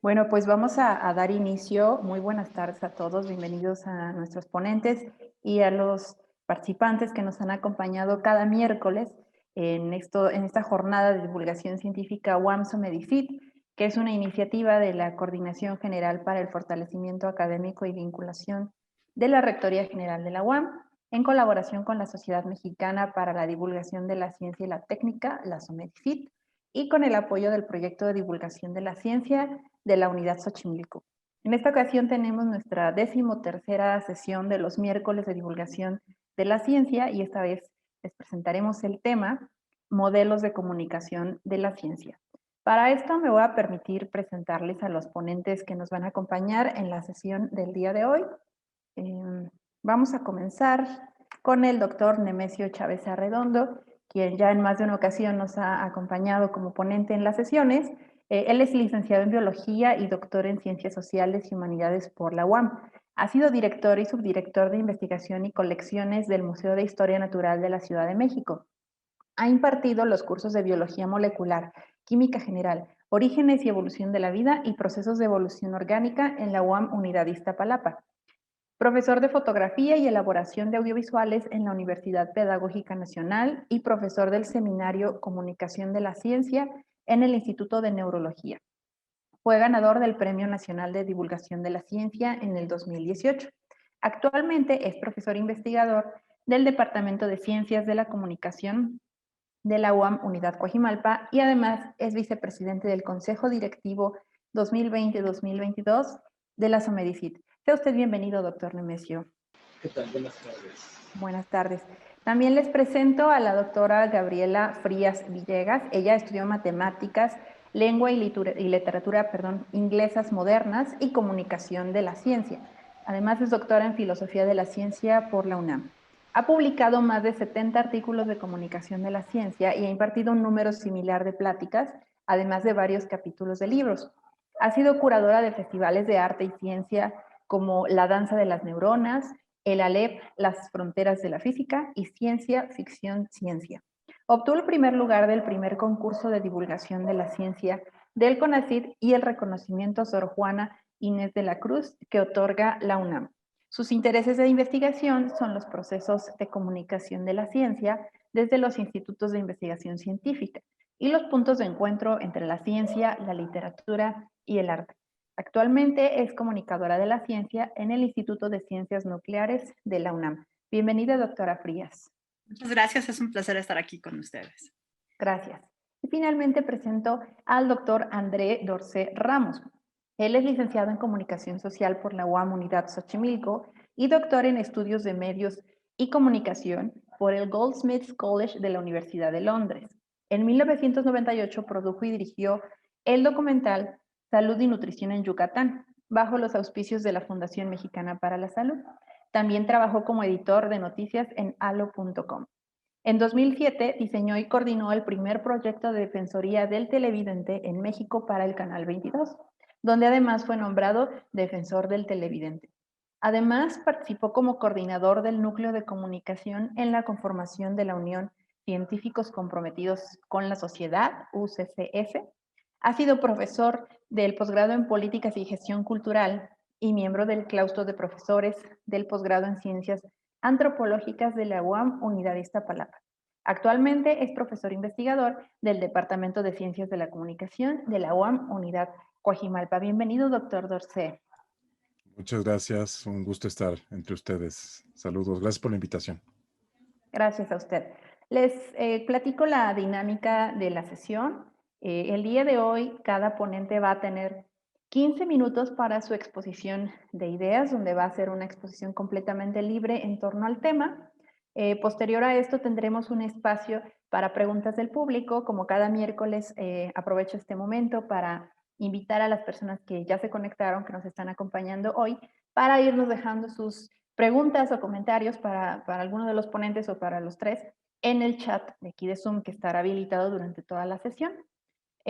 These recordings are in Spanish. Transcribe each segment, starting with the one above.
Bueno, pues vamos a dar inicio. Muy buenas tardes a todos, bienvenidos a nuestros ponentes y a los participantes que nos han acompañado cada miércoles en esta jornada de divulgación científica UAMSO Medifit, que es una iniciativa de la Coordinación General para el Fortalecimiento Académico y Vinculación de la Rectoría General de la UAM, en colaboración con la Sociedad Mexicana para la Divulgación de la Ciencia y la Técnica, la SOMEDIFIT, y con el apoyo del proyecto de divulgación de la ciencia de la Unidad Xochimilco. En esta ocasión tenemos nuestra 13ª sesión de los miércoles de divulgación de la ciencia y esta vez les presentaremos el tema Modelos de comunicación de la ciencia. Para esto me voy a permitir presentarles a los ponentes que nos van a acompañar en la sesión del día de hoy. Vamos a comenzar con el doctor Nemesio Chávez Arredondo, quien ya en más de una ocasión nos ha acompañado como ponente en las sesiones. Él es licenciado en Biología y doctor en Ciencias Sociales y Humanidades por la UAM. Ha sido director y subdirector de investigación y colecciones del Museo de Historia Natural de la Ciudad de México. Ha impartido los cursos de Biología Molecular, Química General, Orígenes y Evolución de la Vida y Procesos de Evolución Orgánica en la UAM Unidad Iztapalapa. Profesor de Fotografía y Elaboración de Audiovisuales en la Universidad Pedagógica Nacional y profesor del Seminario Comunicación de la Ciencia en el Instituto de Neurología. Fue ganador del Premio Nacional de Divulgación de la Ciencia en el 2018. Actualmente es profesor investigador del Departamento de Ciencias de la Comunicación de la UAM Unidad Coajimalpa y además es vicepresidente del Consejo Directivo 2020-2022 de la SOMEDIFIT. Sea usted bienvenido, doctor Nemesio. ¿Qué tal? Buenas tardes. Buenas tardes. También les presento a la doctora Gabriela Frías Villegas. Ella estudió matemáticas, lengua y literatura inglesas modernas y comunicación de la ciencia. Además es doctora en filosofía de la ciencia por la UNAM. Ha publicado más de 70 artículos de comunicación de la ciencia y ha impartido un número similar de pláticas, además de varios capítulos de libros. Ha sido curadora de festivales de arte y ciencia como La Danza de las Neuronas, el ALEP, Las Fronteras de la Física y Ciencia, Ficción, Ciencia. Obtuvo el primer lugar del primer concurso de divulgación de la ciencia del CONACYT y el reconocimiento Sor Juana Inés de la Cruz que otorga la UNAM. Sus intereses de investigación son los procesos de comunicación de la ciencia desde los institutos de investigación científica y los puntos de encuentro entre la ciencia, la literatura y el arte. Actualmente es comunicadora de la ciencia en el Instituto de Ciencias Nucleares de la UNAM. Bienvenida, doctora Frías. Muchas gracias, es un placer estar aquí con ustedes. Gracias. Y finalmente presento al doctor André Dorcé Ramos. Él es licenciado en Comunicación Social por la UAM Unidad Xochimilco y doctor en Estudios de Medios y Comunicación por el Goldsmiths College de la Universidad de Londres. En 1998 produjo y dirigió el documental Salud y Nutrición en Yucatán, bajo los auspicios de la Fundación Mexicana para la Salud. También trabajó como editor de noticias en halo.com. En 2007 diseñó y coordinó el primer proyecto de defensoría del televidente en México para el Canal 22, donde además fue nombrado defensor del televidente. Además, participó como coordinador del Núcleo de Comunicación en la conformación de la Unión Científicos Comprometidos con la Sociedad, UCCS. Ha sido profesor del posgrado en Políticas y Gestión Cultural y miembro del claustro de profesores del posgrado en Ciencias Antropológicas de la UAM Unidad Iztapalapa. Actualmente es profesor investigador del Departamento de Ciencias de la Comunicación de la UAM Unidad Coajimalpa. Bienvenido, doctor Dorcé. Muchas gracias, un gusto estar entre ustedes. Saludos, gracias por la invitación. Gracias a usted. Les platico la dinámica de la sesión. El día de hoy, cada ponente va a tener 15 minutos para su exposición de ideas, donde va a ser una exposición completamente libre en torno al tema. Posterior a esto tendremos un espacio para preguntas del público. Como cada miércoles, aprovecho este momento para invitar a las personas que ya se conectaron, que nos están acompañando hoy, para irnos dejando sus preguntas o comentarios para alguno de los ponentes o para los tres en el chat de aquí de Zoom que estará habilitado durante toda la sesión.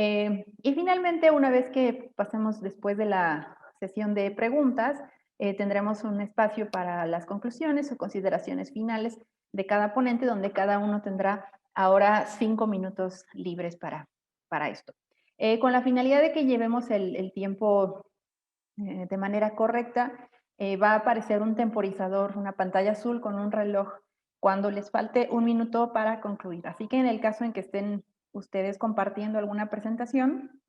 Y finalmente, una vez que pasemos después de la sesión de preguntas, tendremos un espacio para las conclusiones o consideraciones finales de cada ponente, donde cada uno tendrá ahora 5 minutos libres para esto. con la finalidad de que llevemos el tiempo de manera correcta. Va a aparecer un temporizador, una pantalla azul con un reloj cuando les falte 1 minuto para concluir. Así que en el caso en que estén ustedes compartiendo alguna presentación,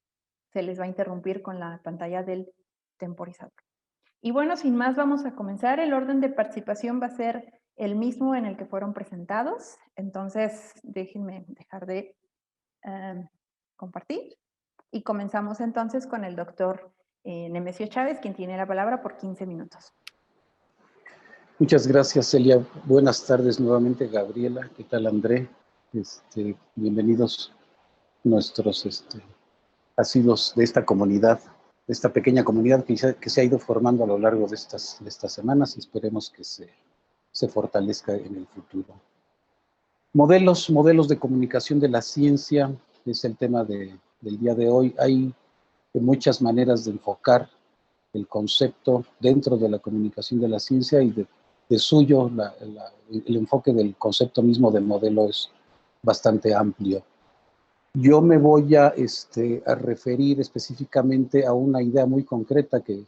se les va a interrumpir con la pantalla del temporizador. Y bueno, sin más, vamos a comenzar. El orden de participación va a ser el mismo en el que fueron presentados. Entonces, déjenme dejar de compartir. Y comenzamos entonces con el doctor Nemesio Chávez, quien tiene la palabra por 15 minutos. Muchas gracias, Celia. Buenas tardes nuevamente, Gabriela. ¿Qué tal, André? Bienvenidos nuestros asiduos de esta comunidad, de esta pequeña comunidad que se ha ido formando a lo largo de estas semanas, y esperemos que se fortalezca en el futuro. Modelos de comunicación de la ciencia es el tema del día de hoy. Hay muchas maneras de enfocar el concepto dentro de la comunicación de la ciencia, y de suyo el enfoque del concepto mismo del modelo es bastante amplio. Yo me voy a referir específicamente a una idea muy concreta que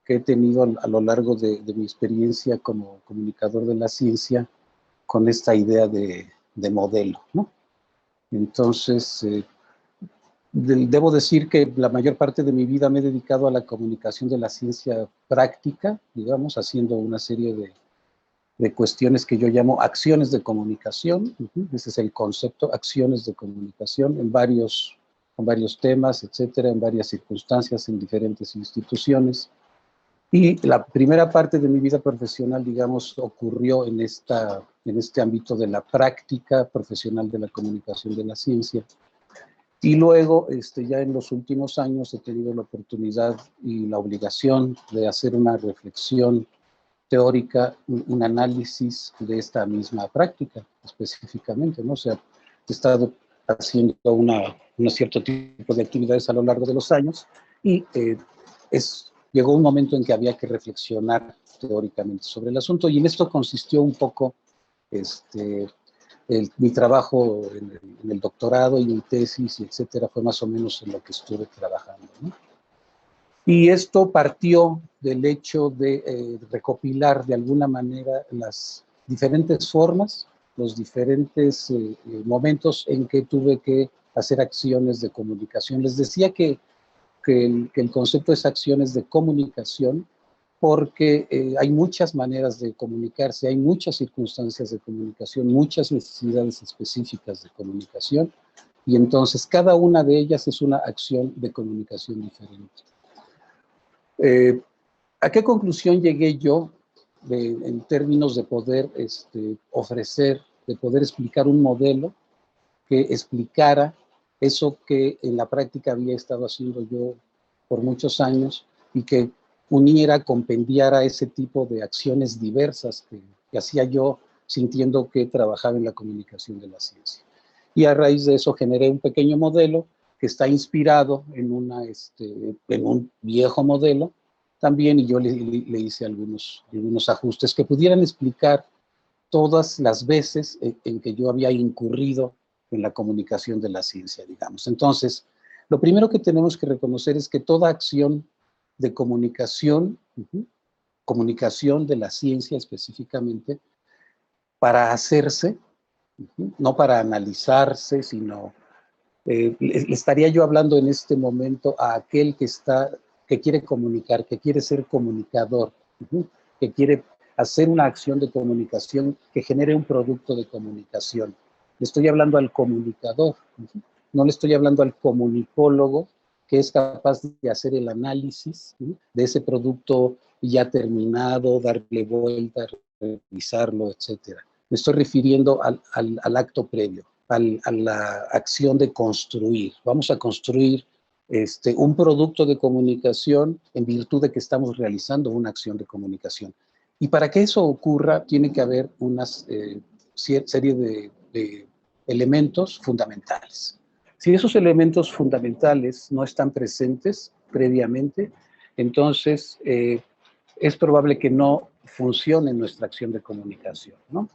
he tenido a lo largo de mi experiencia como comunicador de la ciencia, con esta idea de modelo, ¿no? Entonces, debo decir que la mayor parte de mi vida me he dedicado a la comunicación de la ciencia práctica, digamos, haciendo una serie de cuestiones que yo llamo acciones de comunicación. Ese es el concepto, acciones de comunicación, en varios temas, etcétera, en varias circunstancias, en diferentes instituciones. Y la primera parte de mi vida profesional, digamos, ocurrió en este ámbito de la práctica profesional de la comunicación de la ciencia. Y luego, ya en los últimos años, he tenido la oportunidad y la obligación de hacer una reflexión teórica, un análisis de esta misma práctica específicamente, ¿no? O sea, he estado haciendo un cierto tipo de actividades a lo largo de los años, y llegó un momento en que había que reflexionar teóricamente sobre el asunto, y en esto consistió un poco mi trabajo en el doctorado y mi tesis, y etcétera, fue más o menos en lo que estuve trabajando, ¿no? Y esto partió del hecho de recopilar de alguna manera las diferentes formas, los diferentes momentos en que tuve que hacer acciones de comunicación. Les decía que el concepto es acciones de comunicación, porque hay muchas maneras de comunicarse, hay muchas circunstancias de comunicación, muchas necesidades específicas de comunicación, y entonces cada una de ellas es una acción de comunicación diferente. ¿A qué conclusión llegué yo en términos de poder ofrecer, de poder explicar un modelo que explicara eso que en la práctica había estado haciendo yo por muchos años, y que uniera, compendiara ese tipo de acciones diversas que hacía yo sintiendo que trabajaba en la comunicación de la ciencia? Y a raíz de eso generé un pequeño modelo que está inspirado en un viejo modelo también, y yo le hice algunos ajustes que pudieran explicar todas las veces en que yo había incurrido en la comunicación de la ciencia, digamos. Entonces, lo primero que tenemos que reconocer es que toda acción de comunicación, comunicación de la ciencia específicamente, para hacerse, no para analizarse, sino le estaría yo hablando en este momento a aquel que quiere comunicar, que quiere ser comunicador, que quiere hacer una acción de comunicación que genere un producto de comunicación. Le estoy hablando al comunicador, no le estoy hablando al comunicólogo, que es capaz de hacer el análisis de ese producto ya terminado, darle vuelta, revisarlo, etcétera. Me estoy refiriendo al acto previo, a la acción de construir. Vamos a construir un producto de comunicación en virtud de que estamos realizando una acción de comunicación. Y para que eso ocurra, tiene que haber una serie de elementos fundamentales. Si esos elementos fundamentales no están presentes previamente, entonces es probable que no funcione nuestra acción de comunicación, ¿no?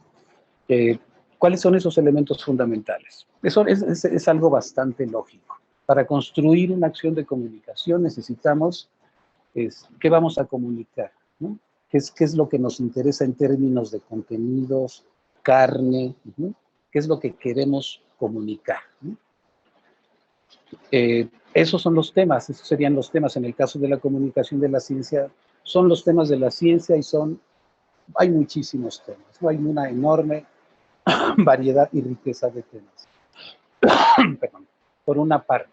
¿Cuáles son esos elementos fundamentales? Eso es algo bastante lógico. Para construir una acción de comunicación necesitamos qué vamos a comunicar, ¿no? ¿Qué es lo que nos interesa en términos de contenidos, carne? ¿No? ¿Qué es lo que queremos comunicar? ¿No? Esos son los temas, esos serían los temas. En el caso de la comunicación de la ciencia, son los temas de la ciencia y hay muchísimos temas, ¿no? Hay una enorme variedad y riqueza de temas. Perdón. Por una parte,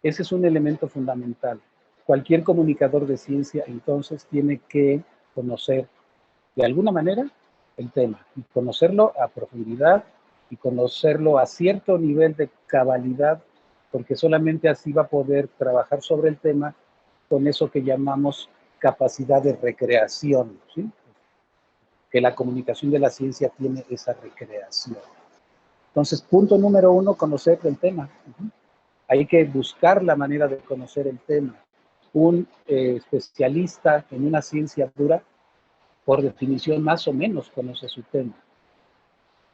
ese es un elemento fundamental. Cualquier comunicador de ciencia, entonces, tiene que conocer, de alguna manera, el tema, y conocerlo a profundidad, y conocerlo a cierto nivel de cabalidad, porque solamente así va a poder trabajar sobre el tema con eso que llamamos capacidad de recreación, ¿sí? Que la comunicación de la ciencia tiene esa recreación. Entonces, punto número 1, conocer el tema. Hay que buscar la manera de conocer el tema. Un especialista en una ciencia dura, por definición, más o menos conoce su tema.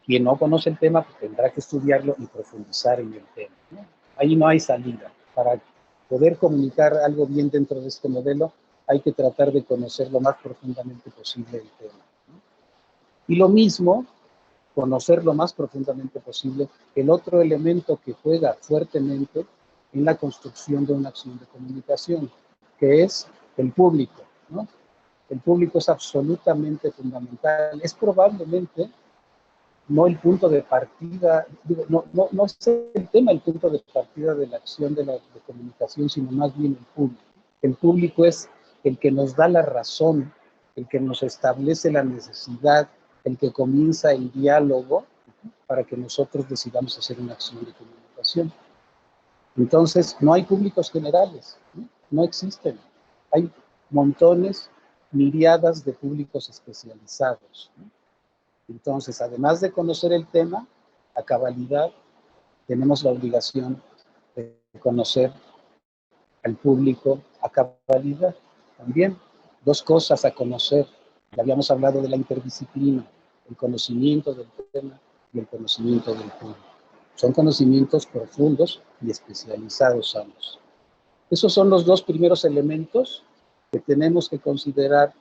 Quien no conoce el tema, pues, tendrá que estudiarlo y profundizar en el tema, ¿no? Ahí no hay salida. Para poder comunicar algo bien dentro de este modelo, hay que tratar de conocer lo más profundamente posible el tema, ¿no? Y lo mismo, conocer lo más profundamente posible el otro elemento que juega fuertemente en la construcción de una acción de comunicación, que es el público, ¿no? El público es absolutamente fundamental. Es probablemente no el punto de partida, digo, no es el tema el punto de partida de la acción de comunicación, sino más bien el público. El público es el que nos da la razón, el que nos establece la necesidad, el que comienza el diálogo para que nosotros decidamos hacer una acción de comunicación. Entonces, no hay públicos generales, no existen. Hay montones, miriadas de públicos especializados, ¿no? Entonces, además de conocer el tema a cabalidad, tenemos la obligación de conocer al público a cabalidad. También, dos cosas a conocer. Ya habíamos hablado de la interdisciplina, el conocimiento del tema y el conocimiento del público. Son conocimientos profundos y especializados ambos. Esos son los dos primeros elementos que tenemos que considerar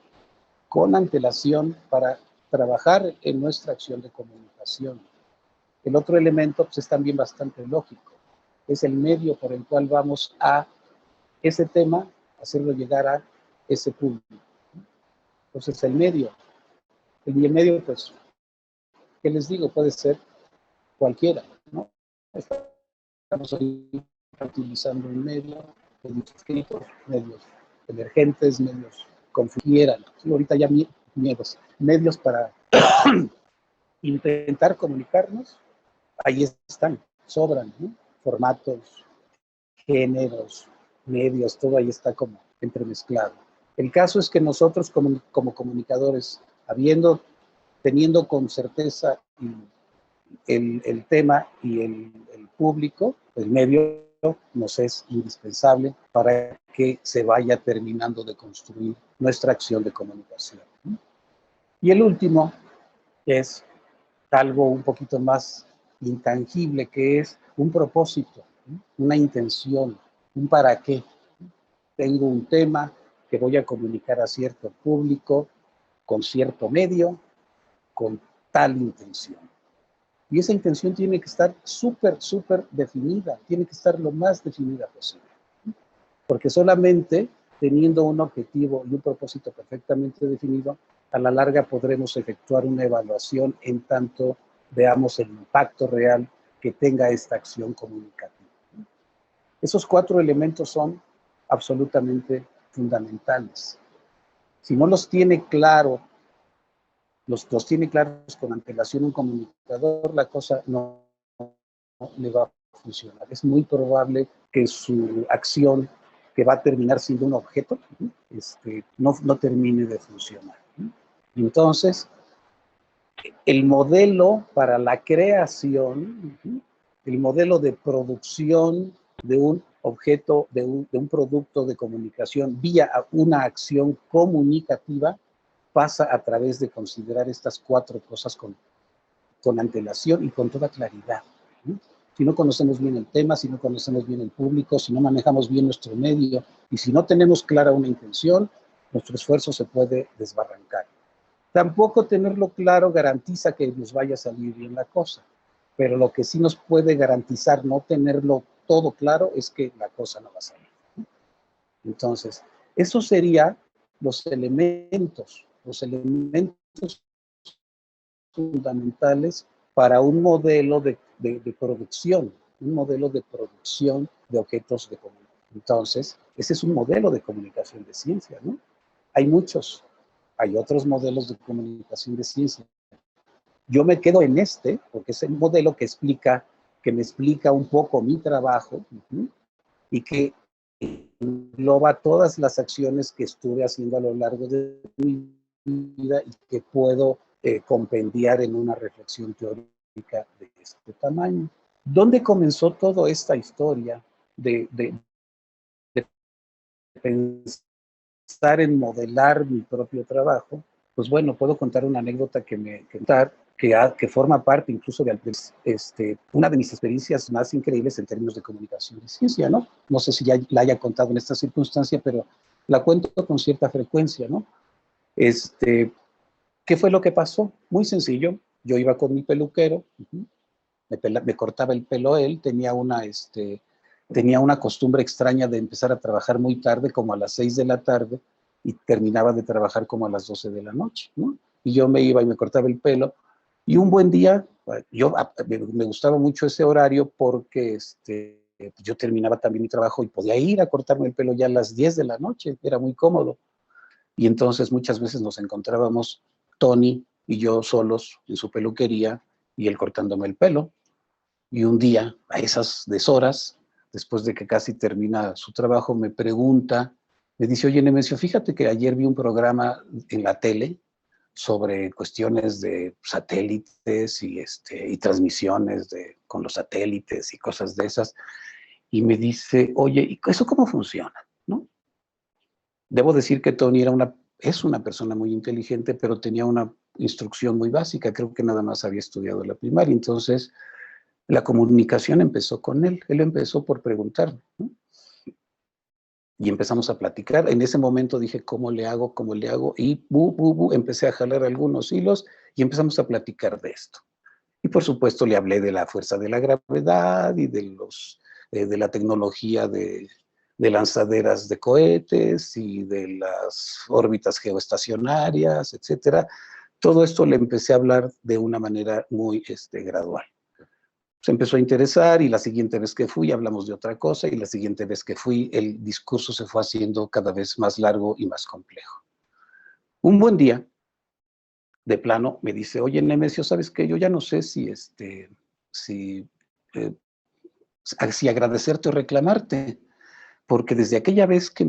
con antelación para trabajar en nuestra acción de comunicación. El otro elemento, pues, es también bastante lógico. Es el medio por el cual vamos a ese tema, hacerlo llegar a ese público. Entonces, el medio, pues, ¿qué les digo? Puede ser cualquiera, ¿no? Estamos utilizando un medio, medios escritos, medios emergentes, medios confundieran. Ahorita ya medios para intentar comunicarnos, ahí están, sobran, ¿no? Formatos, géneros, medios, todo ahí está como entremezclado. El caso es que nosotros como comunicadores, teniendo con certeza el tema y el público, el medio nos es indispensable para que se vaya terminando de construir nuestra acción de comunicación. Y el último es algo un poquito más intangible, que es un propósito, una intención, un para qué. Tengo un tema que voy a comunicar a cierto público, con cierto medio, con tal intención. Y esa intención tiene que estar súper definida, tiene que estar lo más definida posible. Porque solamente teniendo un objetivo y un propósito perfectamente definido, a la larga podremos efectuar una evaluación en tanto veamos el impacto real que tenga esta acción comunicativa. Esos 4 elementos son absolutamente fundamentales. Si no los tiene claro, los tiene claros con antelación un comunicador, la cosa no le va a funcionar. Es muy probable que su acción, que va a terminar siendo un objeto, no termine de funcionar. Entonces, el modelo para la creación, el modelo de producción de un objeto, de un producto de comunicación vía una acción comunicativa, pasa a través de considerar estas 4 cosas con antelación y con toda claridad. Si no conocemos bien el tema, si no conocemos bien el público, si no manejamos bien nuestro medio y si no tenemos clara una intención, nuestro esfuerzo se puede desbarrancar. Tampoco tenerlo claro garantiza que nos vaya a salir bien la cosa, pero lo que sí nos puede garantizar no tenerlo todo claro es que la cosa no va a salir. Entonces, esos serían los elementos fundamentales para un modelo de producción, un modelo de producción de objetos de comunicación. Entonces, ese es un modelo de comunicación de ciencia, ¿no? Hay muchos, hay otros modelos de comunicación de ciencia. Yo me quedo en este, porque es el modelo que me explica un poco mi trabajo y que engloba todas las acciones que estuve haciendo a lo largo de mi vida y que puedo compendiar en una reflexión teórica de este tamaño. ¿Dónde comenzó toda esta historia de pensar en modelar mi propio trabajo? Pues bueno, puedo contar una anécdota que forma parte incluso de una de mis experiencias más increíbles en términos de comunicación y ciencia, ¿no? No sé si ya la haya contado en esta circunstancia, pero la cuento con cierta frecuencia, ¿no? ¿Qué fue lo que pasó? Muy sencillo. Yo iba con mi peluquero, me cortaba el pelo él, tenía una costumbre extraña de empezar a trabajar muy tarde, como a las 6 de la tarde, y terminaba de trabajar como a las 12 de la noche, ¿no? Y yo me iba y me cortaba el pelo, y un buen día, me gustaba mucho ese horario porque yo terminaba también mi trabajo y podía ir a cortarme el pelo ya a las 10 de la noche, era muy cómodo. Y entonces muchas veces nos encontrábamos Tony y yo solos en su peluquería y él cortándome el pelo. Y un día, a esas deshoras, después de que casi termina su trabajo, me dice, oye, Nemesio, fíjate que ayer vi un programa en la tele sobre cuestiones de satélites y transmisiones con los satélites y cosas de esas. Y me dice, oye, ¿y eso cómo funciona? ¿No? Debo decir que Tony es una persona muy inteligente, pero tenía una instrucción muy básica. Creo que nada más había estudiado la primaria. Entonces, la comunicación empezó con él. Él empezó por preguntarme, ¿no? Y empezamos a platicar. En ese momento dije, ¿cómo le hago? ¿Cómo le hago? Y empecé a jalar algunos hilos y empezamos a platicar de esto. Y por supuesto le hablé de la fuerza de la gravedad y de la tecnología de lanzaderas de cohetes y de las órbitas geoestacionarias, etcétera. Todo esto le empecé a hablar de una manera muy gradual. Se empezó a interesar y la siguiente vez que fui hablamos de otra cosa y la siguiente vez que fui el discurso se fue haciendo cada vez más largo y más complejo. Un buen día, de plano, me dice, oye, Nemesio, ¿sabes qué? Yo ya no sé si agradecerte o reclamarte, porque desde aquella vez que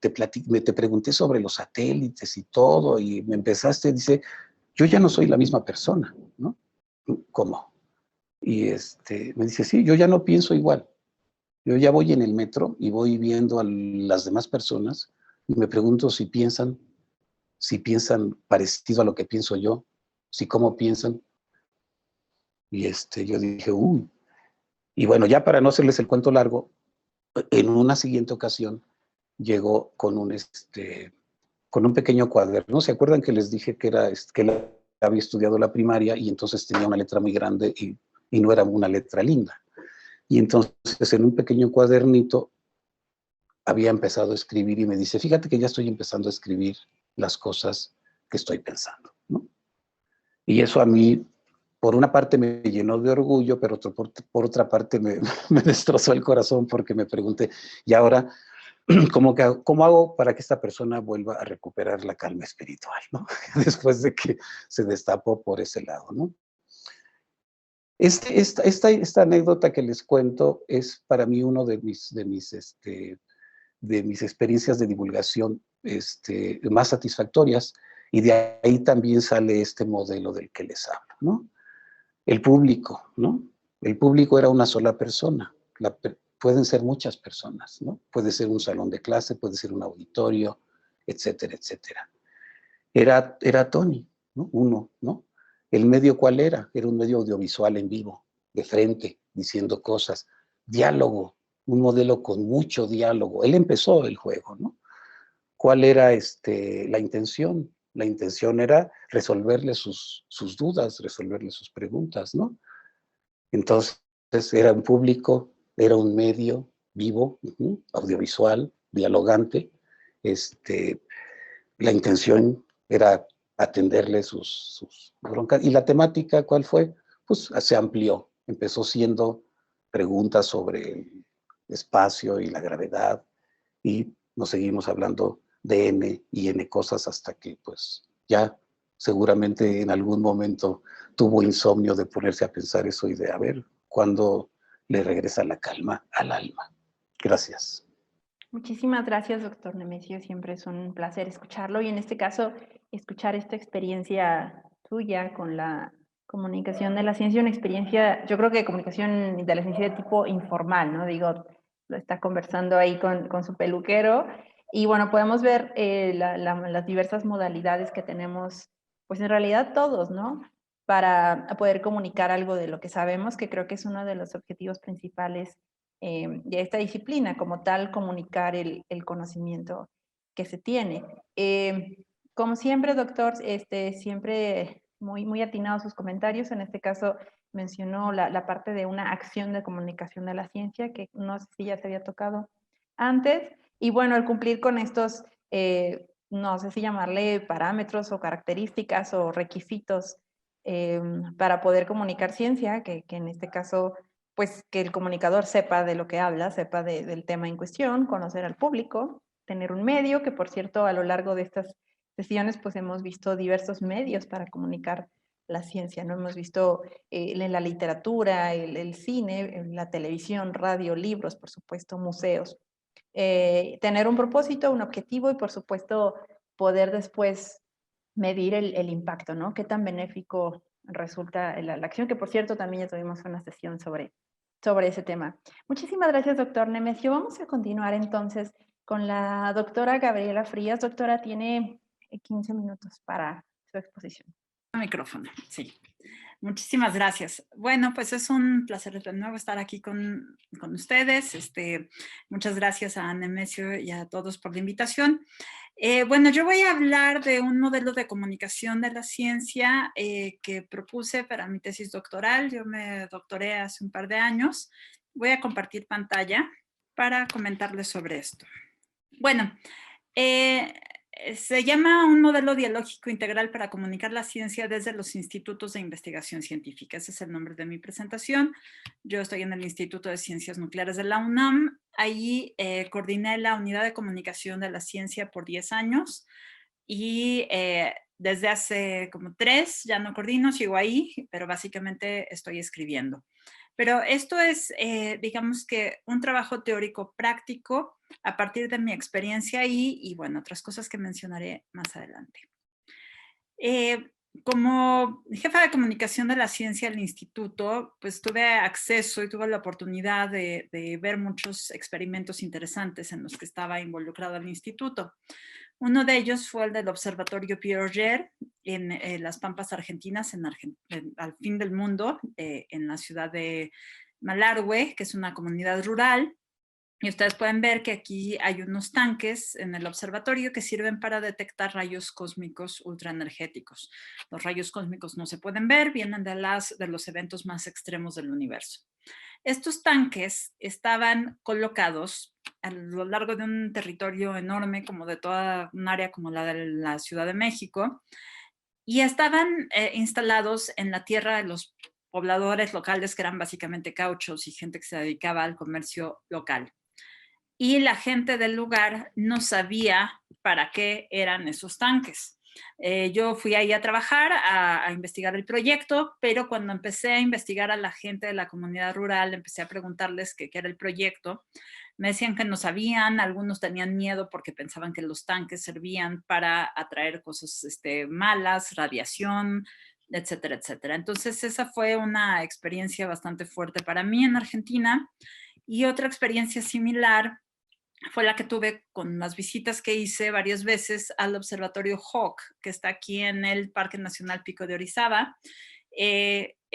te pregunté sobre los satélites y todo, y me empezaste, dice, yo ya no soy la misma persona, ¿no? ¿Cómo? Y me dice, sí, yo ya no pienso igual. Yo ya voy en el metro y voy viendo a las demás personas y me pregunto si piensan parecido a lo que pienso yo, si cómo piensan. Y yo dije, uy. Y bueno, ya para no hacerles el cuento largo, en una siguiente ocasión llegó con un pequeño cuaderno. ¿Se acuerdan que les dije que él había estudiado la primaria y entonces tenía una letra muy grande y no era una letra linda? Y entonces en un pequeño cuadernito había empezado a escribir y me dice, fíjate que ya estoy empezando a escribir las cosas que estoy pensando, ¿no? Y eso a mí, por una parte me llenó de orgullo, pero por otra parte me destrozó el corazón porque me pregunté, ¿y ahora cómo hago para que esta persona vuelva a recuperar la calma espiritual, ¿no? Después de que se destapó por ese lado, ¿no? Esta anécdota que les cuento es para mí uno de mis experiencias de divulgación más satisfactorias, y de ahí también sale este modelo del que les hablo, ¿no? El público, ¿no? El público era una sola persona, pueden ser muchas personas, ¿no? Puede ser un salón de clase, puede ser un auditorio, etcétera, etcétera. Era Tony, ¿no? Uno, ¿no? ¿El medio cuál era? Era un medio audiovisual en vivo, de frente, diciendo cosas. Diálogo, un modelo con mucho diálogo. Él empezó el juego, ¿no? ¿Cuál era la intención? La intención era resolverle sus dudas, resolverle sus preguntas, ¿no? Entonces, era un público, era un medio vivo, audiovisual, dialogante. La intención era atenderle sus broncas. ¿Y la temática cuál fue? Pues se amplió. Empezó siendo preguntas sobre el espacio y la gravedad, y nos seguimos hablando de N y N cosas hasta que pues ya seguramente en algún momento tuvo insomnio de ponerse a pensar eso y de a ver cuándo le regresa la calma al alma. Gracias. Muchísimas gracias, doctor Nemesio. Siempre es un placer escucharlo y en este caso escuchar esta experiencia tuya con la comunicación de la ciencia, una experiencia, yo creo que comunicación de la ciencia de tipo informal, ¿no? Digo, lo está conversando ahí con su peluquero y bueno, podemos ver las diversas modalidades que tenemos, pues en realidad todos, ¿no? Para poder comunicar algo de lo que sabemos, que creo que es uno de los objetivos principales de esta disciplina, como tal, comunicar el conocimiento que se tiene. Como siempre, doctor, siempre muy atinado sus comentarios. En este caso mencionó la parte de una acción de comunicación de la ciencia, que no sé si ya se había tocado antes. Y bueno, el cumplir con estos, no sé si llamarle parámetros o características o requisitos para poder comunicar ciencia, que en este caso pues que el comunicador sepa de lo que habla, sepa del tema en cuestión, conocer al público, tener un medio, que por cierto a lo largo de estas sesiones pues hemos visto diversos medios para comunicar la ciencia, ¿no? Hemos visto en la literatura, el cine, la televisión, radio, libros, por supuesto, museos. Tener un propósito, un objetivo y por supuesto poder después medir el impacto, ¿no? Qué tan benéfico resulta la acción, que por cierto también ya tuvimos una sesión sobre ese tema. Muchísimas gracias, doctor Nemesio. Vamos a continuar entonces con la doctora Gabriela Frías. Doctora, tiene 15 minutos para su exposición. Micrófono, sí. Muchísimas gracias. Bueno, pues es un placer de nuevo estar aquí con ustedes. Muchas gracias a Nemesio y a todos por la invitación. Bueno, yo voy a hablar de un modelo de comunicación de la ciencia que propuse para mi tesis doctoral. Yo me doctoré hace un par de años. Voy a compartir pantalla para comentarles sobre esto. Bueno, se llama un modelo dialógico integral para comunicar la ciencia desde los institutos de investigación científica. Ese es el nombre de mi presentación. Yo estoy en el Instituto de Ciencias Nucleares de la UNAM. Ahí coordiné la unidad de comunicación de la ciencia por 10 años y desde hace como 3 ya no coordino, sigo ahí, pero básicamente estoy escribiendo. Pero esto es, digamos que un trabajo teórico práctico a partir de mi experiencia ahí y bueno, otras cosas que mencionaré más adelante. Como jefa de comunicación de la ciencia del instituto, pues tuve acceso y tuve la oportunidad de ver muchos experimentos interesantes en los que estaba involucrado el instituto. Uno de ellos fue el del Observatorio Pierre en las Pampas Argentinas, al fin del mundo, en la ciudad de Malargüe, que es una comunidad rural. Y ustedes pueden ver que aquí hay unos tanques en el observatorio que sirven para detectar rayos cósmicos ultraenergéticos. Los rayos cósmicos no se pueden ver, vienen de los eventos más extremos del universo. Estos tanques estaban colocados a lo largo de un territorio enorme, como de toda un área como la de la Ciudad de México, y estaban instalados en la tierra de los pobladores locales, que eran básicamente gauchos y gente que se dedicaba al comercio local. Y la gente del lugar no sabía para qué eran esos tanques. Yo fui ahí a trabajar, a investigar el proyecto, pero cuando empecé a investigar a la gente de la comunidad rural, empecé a preguntarles qué era el proyecto. Me decían que no sabían, algunos tenían miedo porque pensaban que los tanques servían para atraer cosas malas, radiación, etcétera, etcétera. Entonces esa fue una experiencia bastante fuerte para mí en Argentina. Y otra experiencia similar fue la que tuve con las visitas que hice varias veces al Observatorio Hawk, que está aquí en el Parque Nacional Pico de Orizaba.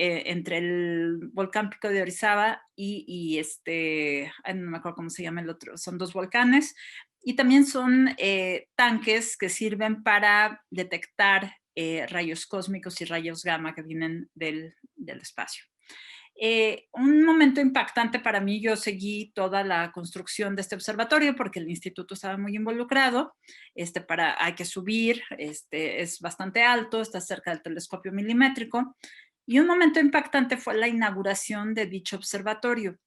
entre el volcán Pico de Orizaba y no me acuerdo cómo se llama el otro, son 2 volcanes, y también son tanques que sirven para detectar rayos cósmicos y rayos gamma que vienen del espacio. Un momento impactante para mí, yo seguí toda la construcción de este observatorio porque el instituto estaba muy involucrado. Hay que subir, es bastante alto, está cerca del telescopio milimétrico. Y un momento impactante fue la inauguración de dicho observatorio.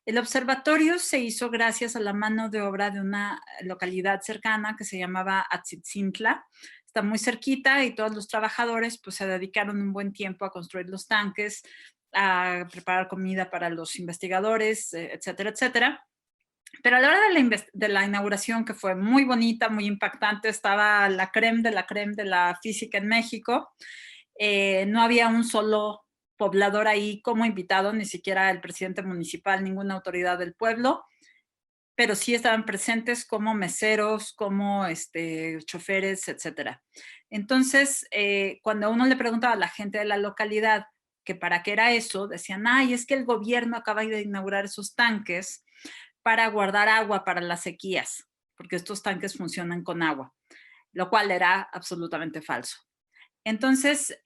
El observatorio se hizo gracias a la mano de obra de una localidad cercana que se llamaba Atzitzintla. Está muy cerquita y todos los trabajadores pues, se dedicaron un buen tiempo a construir los tanques, a preparar comida para los investigadores, etcétera, etcétera. Pero a la hora de la inauguración, que fue muy bonita, muy impactante, estaba la crème de la física en México. No había un solo poblador ahí como invitado, ni siquiera el presidente municipal, ninguna autoridad del pueblo, pero sí estaban presentes como meseros, como choferes, etcétera. Entonces, cuando uno le preguntaba a la gente de la localidad que para qué era eso, decían, ay, es que el gobierno acaba de inaugurar esos tanques para guardar agua para las sequías, porque estos tanques funcionan con agua, lo cual era absolutamente falso. Entonces,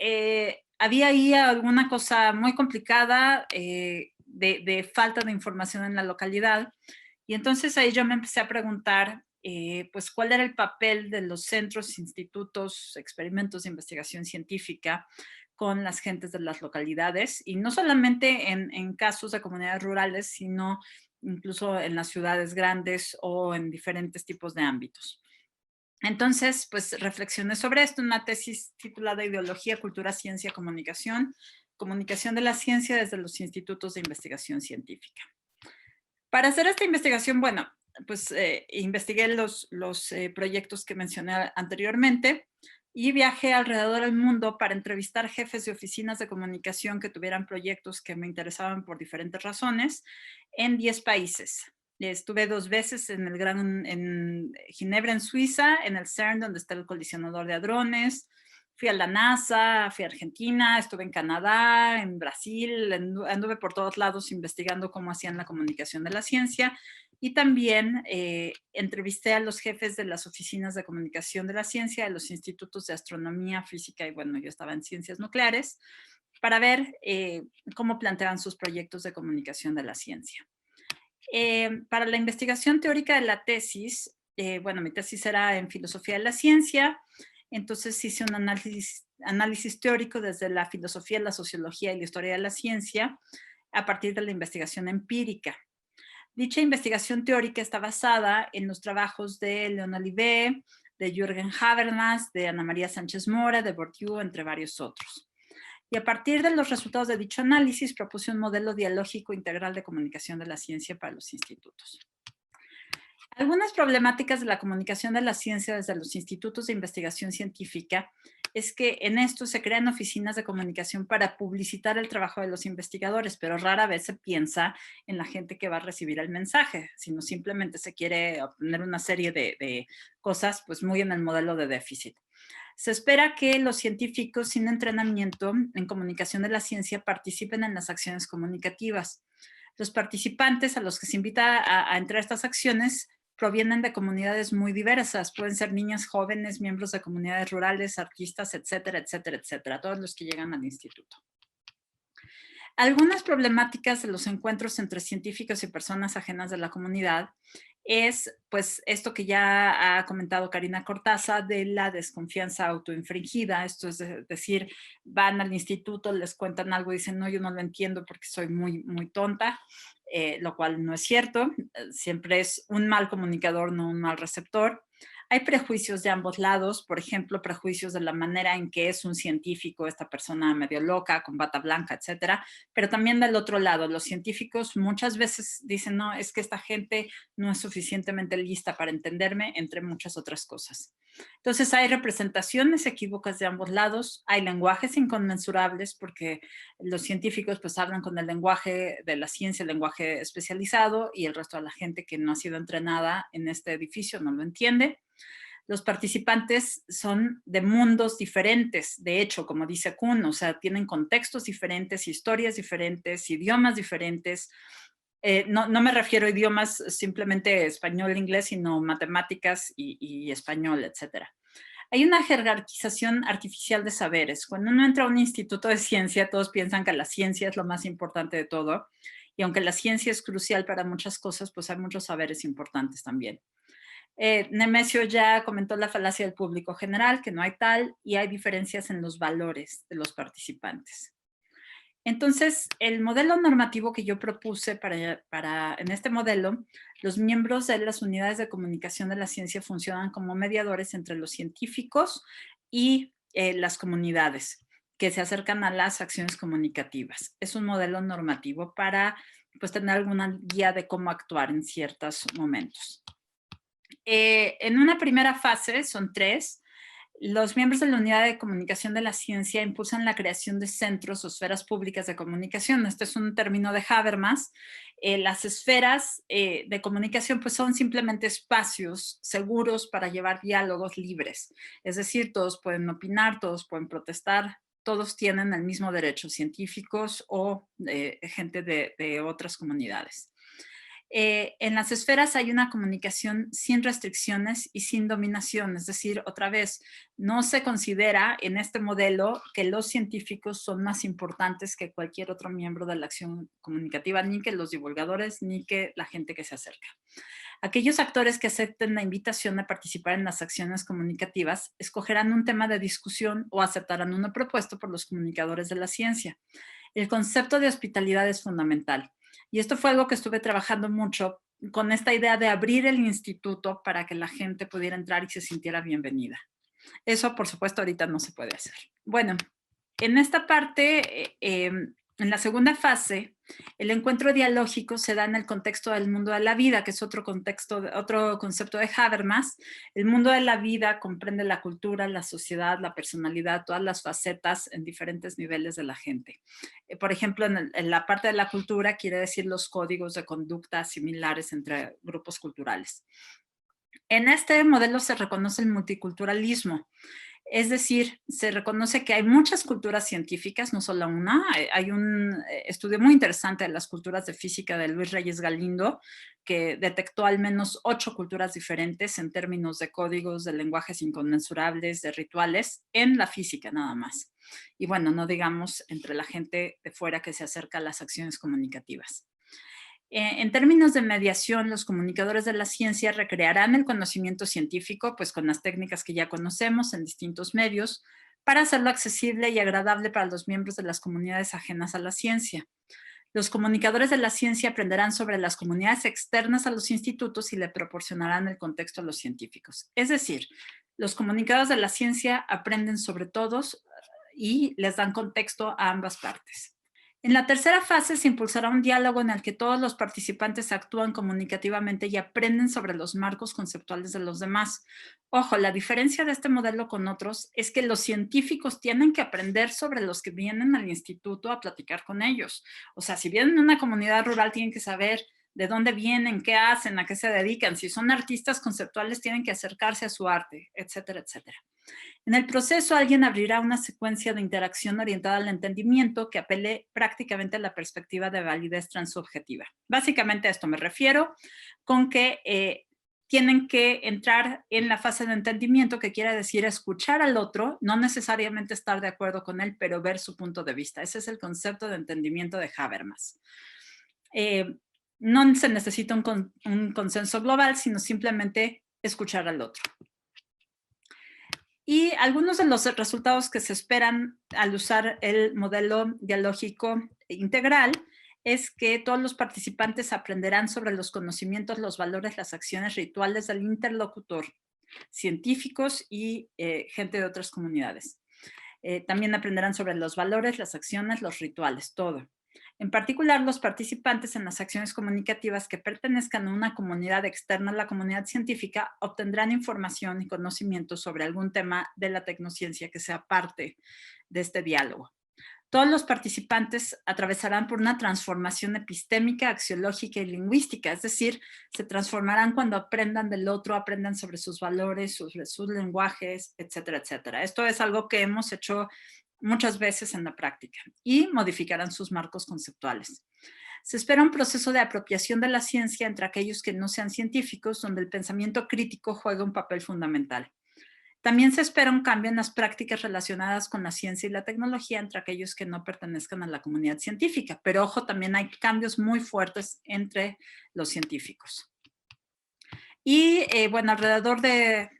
había ahí alguna cosa muy complicada de falta de información en la localidad, y entonces ahí yo me empecé a preguntar pues cuál era el papel de los centros, institutos, experimentos de investigación científica con las gentes de las localidades, y no solamente en casos de comunidades rurales, sino incluso en las ciudades grandes o en diferentes tipos de ámbitos. Entonces, pues reflexioné sobre esto en una tesis titulada Ideología, Cultura, Ciencia, Comunicación, Comunicación de la Ciencia desde los Institutos de Investigación Científica. Para hacer esta investigación, bueno, pues investigué los proyectos que mencioné anteriormente y viajé alrededor del mundo para entrevistar jefes de oficinas de comunicación que tuvieran proyectos que me interesaban por diferentes razones en 10 países. Estuve 2 veces en Ginebra, en Suiza, en el CERN, donde está el colisionador de hadrones. Fui a la NASA, fui a Argentina, estuve en Canadá, en Brasil, anduve por todos lados investigando cómo hacían la comunicación de la ciencia, y también entrevisté a los jefes de las oficinas de comunicación de la ciencia, de los institutos de astronomía, física, y bueno, yo estaba en ciencias nucleares, para ver cómo planteaban sus proyectos de comunicación de la ciencia. Para la investigación teórica de la tesis, bueno, mi tesis era en filosofía de la ciencia, entonces hice un análisis teórico desde la filosofía, la sociología y la historia de la ciencia a partir de la investigación empírica. Dicha investigación teórica está basada en los trabajos de Leon Olivet, de Jürgen Habermas, de Ana María Sánchez Mora, de Bourdieu, entre varios otros. Y a partir de los resultados de dicho análisis propuse un modelo dialógico integral de comunicación de la ciencia para los institutos. Algunas problemáticas de la comunicación de la ciencia desde los institutos de investigación científica es que en esto se crean oficinas de comunicación para publicitar el trabajo de los investigadores, pero rara vez se piensa en la gente que va a recibir el mensaje, sino simplemente se quiere obtener una serie de cosas pues muy en el modelo de déficit. Se espera que los científicos sin entrenamiento en comunicación de la ciencia participen en las acciones comunicativas. Los participantes a los que se invita a entrar a estas acciones provienen de comunidades muy diversas. Pueden ser niñas jóvenes, miembros de comunidades rurales, artistas, etcétera, etcétera, etcétera. Todos los que llegan al instituto. Algunas problemáticas de los encuentros entre científicos y personas ajenas de la comunidad es, pues, esto que ya ha comentado Karina Cortázar de la desconfianza autoinfringida. Esto es decir, van al instituto, les cuentan algo y dicen, no, yo no lo entiendo porque soy muy, muy tonta, lo cual no es cierto. Siempre es un mal comunicador, no un mal receptor. Hay prejuicios de ambos lados, por ejemplo, prejuicios de la manera en que es un científico, esta persona medio loca, con bata blanca, etcétera, pero también del otro lado, los científicos muchas veces dicen, no, es que esta gente no es suficientemente lista para entenderme, entre muchas otras cosas. Entonces hay representaciones equívocas de ambos lados, hay lenguajes inconmensurables porque los científicos pues hablan con el lenguaje de la ciencia, el lenguaje especializado, y el resto de la gente que no ha sido entrenada en este edificio no lo entiende. los participantes son de mundos diferentes, de hecho, como dice Kuhn, o sea, tienen contextos diferentes, historias diferentes, idiomas diferentes. No me refiero a idiomas simplemente español, inglés, sino matemáticas y español, etcétera. Hay una jerarquización artificial de saberes. Cuando uno entra a un instituto de ciencia, todos piensan que la ciencia es lo más importante de todo. Y aunque la ciencia es crucial para muchas cosas, pues hay muchos saberes importantes también. Nemesio ya comentó la falacia del público general, que no hay tal, y hay diferencias en los valores de los participantes. Entonces, el modelo normativo que yo propuse en este modelo, los miembros de las unidades de comunicación de la ciencia funcionan como mediadores entre los científicos y las comunidades que se acercan a las acciones comunicativas. Es un modelo normativo para pues, tener alguna guía de cómo actuar en ciertos momentos. En una primera fase, son 3, los miembros de la unidad de comunicación de la ciencia impulsan la creación de centros o esferas públicas de comunicación. Este es un término de Habermas. Las esferas de comunicación pues, son simplemente espacios seguros para llevar diálogos libres. Es decir, todos pueden opinar, todos pueden protestar, todos tienen el mismo derecho, científicos o gente de otras comunidades. En las esferas hay una comunicación sin restricciones y sin dominación, es decir, otra vez, no se considera en este modelo que los científicos son más importantes que cualquier otro miembro de la acción comunicativa, ni que los divulgadores, ni que la gente que se acerca. Aquellos actores que acepten la invitación a participar en las acciones comunicativas escogerán un tema de discusión o aceptarán uno propuesto por los comunicadores de la ciencia. El concepto de hospitalidad es fundamental. Y esto fue algo que estuve trabajando mucho con esta idea de abrir el instituto para que la gente pudiera entrar y se sintiera bienvenida. Eso, por supuesto, ahorita no se puede hacer. Bueno, en esta parte, en la segunda fase, el encuentro dialógico se da en el contexto del mundo de la vida, que es otro concepto de Habermas. El mundo de la vida comprende la cultura, la sociedad, la personalidad, todas las facetas en diferentes niveles de la gente. Por ejemplo, en la parte de la cultura quiere decir los códigos de conducta similares entre grupos culturales. En este modelo se reconoce el multiculturalismo. Es decir, se reconoce que hay muchas culturas científicas, no solo una. Hay un estudio muy interesante de las culturas de física de Luis Reyes Galindo, que detectó al menos 8 culturas diferentes en términos de códigos, de lenguajes inconmensurables, de rituales, en la física nada más. Y bueno, no digamos entre la gente de fuera que se acerca a las acciones comunicativas. En términos de mediación, los comunicadores de la ciencia recrearán el conocimiento científico, pues con las técnicas que ya conocemos en distintos medios, para hacerlo accesible y agradable para los miembros de las comunidades ajenas a la ciencia. Los comunicadores de la ciencia aprenderán sobre las comunidades externas a los institutos y le proporcionarán el contexto a los científicos. Es decir, los comunicadores de la ciencia aprenden sobre todos y les dan contexto a ambas partes. En la tercera fase se impulsará un diálogo en el que todos los participantes actúan comunicativamente y aprenden sobre los marcos conceptuales de los demás. Ojo, la diferencia de este modelo con otros es que los científicos tienen que aprender sobre los que vienen al instituto a platicar con ellos. O sea, si vienen de una comunidad rural, tienen que saber de dónde vienen, qué hacen, a qué se dedican. Si son artistas conceptuales, tienen que acercarse a su arte, etcétera, etcétera. En el proceso, alguien abrirá una secuencia de interacción orientada al entendimiento que apele prácticamente a la perspectiva de validez transsubjetiva. Básicamente a esto me refiero con que tienen que entrar en la fase de entendimiento, que quiere decir escuchar al otro, no necesariamente estar de acuerdo con él, pero ver su punto de vista. Ese es el concepto de entendimiento de Habermas. No se necesita un consenso global, sino simplemente escuchar al otro. Y algunos de los resultados que se esperan al usar el modelo dialógico integral es que todos los participantes aprenderán sobre los conocimientos, los valores, las acciones rituales del interlocutor, científicos y gente de otras comunidades. También aprenderán sobre los valores, las acciones, los rituales, todo. En particular, los participantes en las acciones comunicativas que pertenezcan a una comunidad externa a la comunidad científica obtendrán información y conocimiento sobre algún tema de la tecnociencia que sea parte de este diálogo. Todos los participantes atravesarán por una transformación epistémica, axiológica y lingüística, es decir, se transformarán cuando aprendan del otro, aprendan sobre sus valores, sobre sus lenguajes, etcétera, etcétera. Esto es algo que hemos hecho muchas veces en la práctica y modificarán sus marcos conceptuales. Se espera un proceso de apropiación de la ciencia entre aquellos que no sean científicos, donde el pensamiento crítico juega un papel fundamental. También se espera un cambio en las prácticas relacionadas con la ciencia y la tecnología entre aquellos que no pertenezcan a la comunidad científica. Pero ojo, también hay cambios muy fuertes entre los científicos. Y bueno, alrededor de,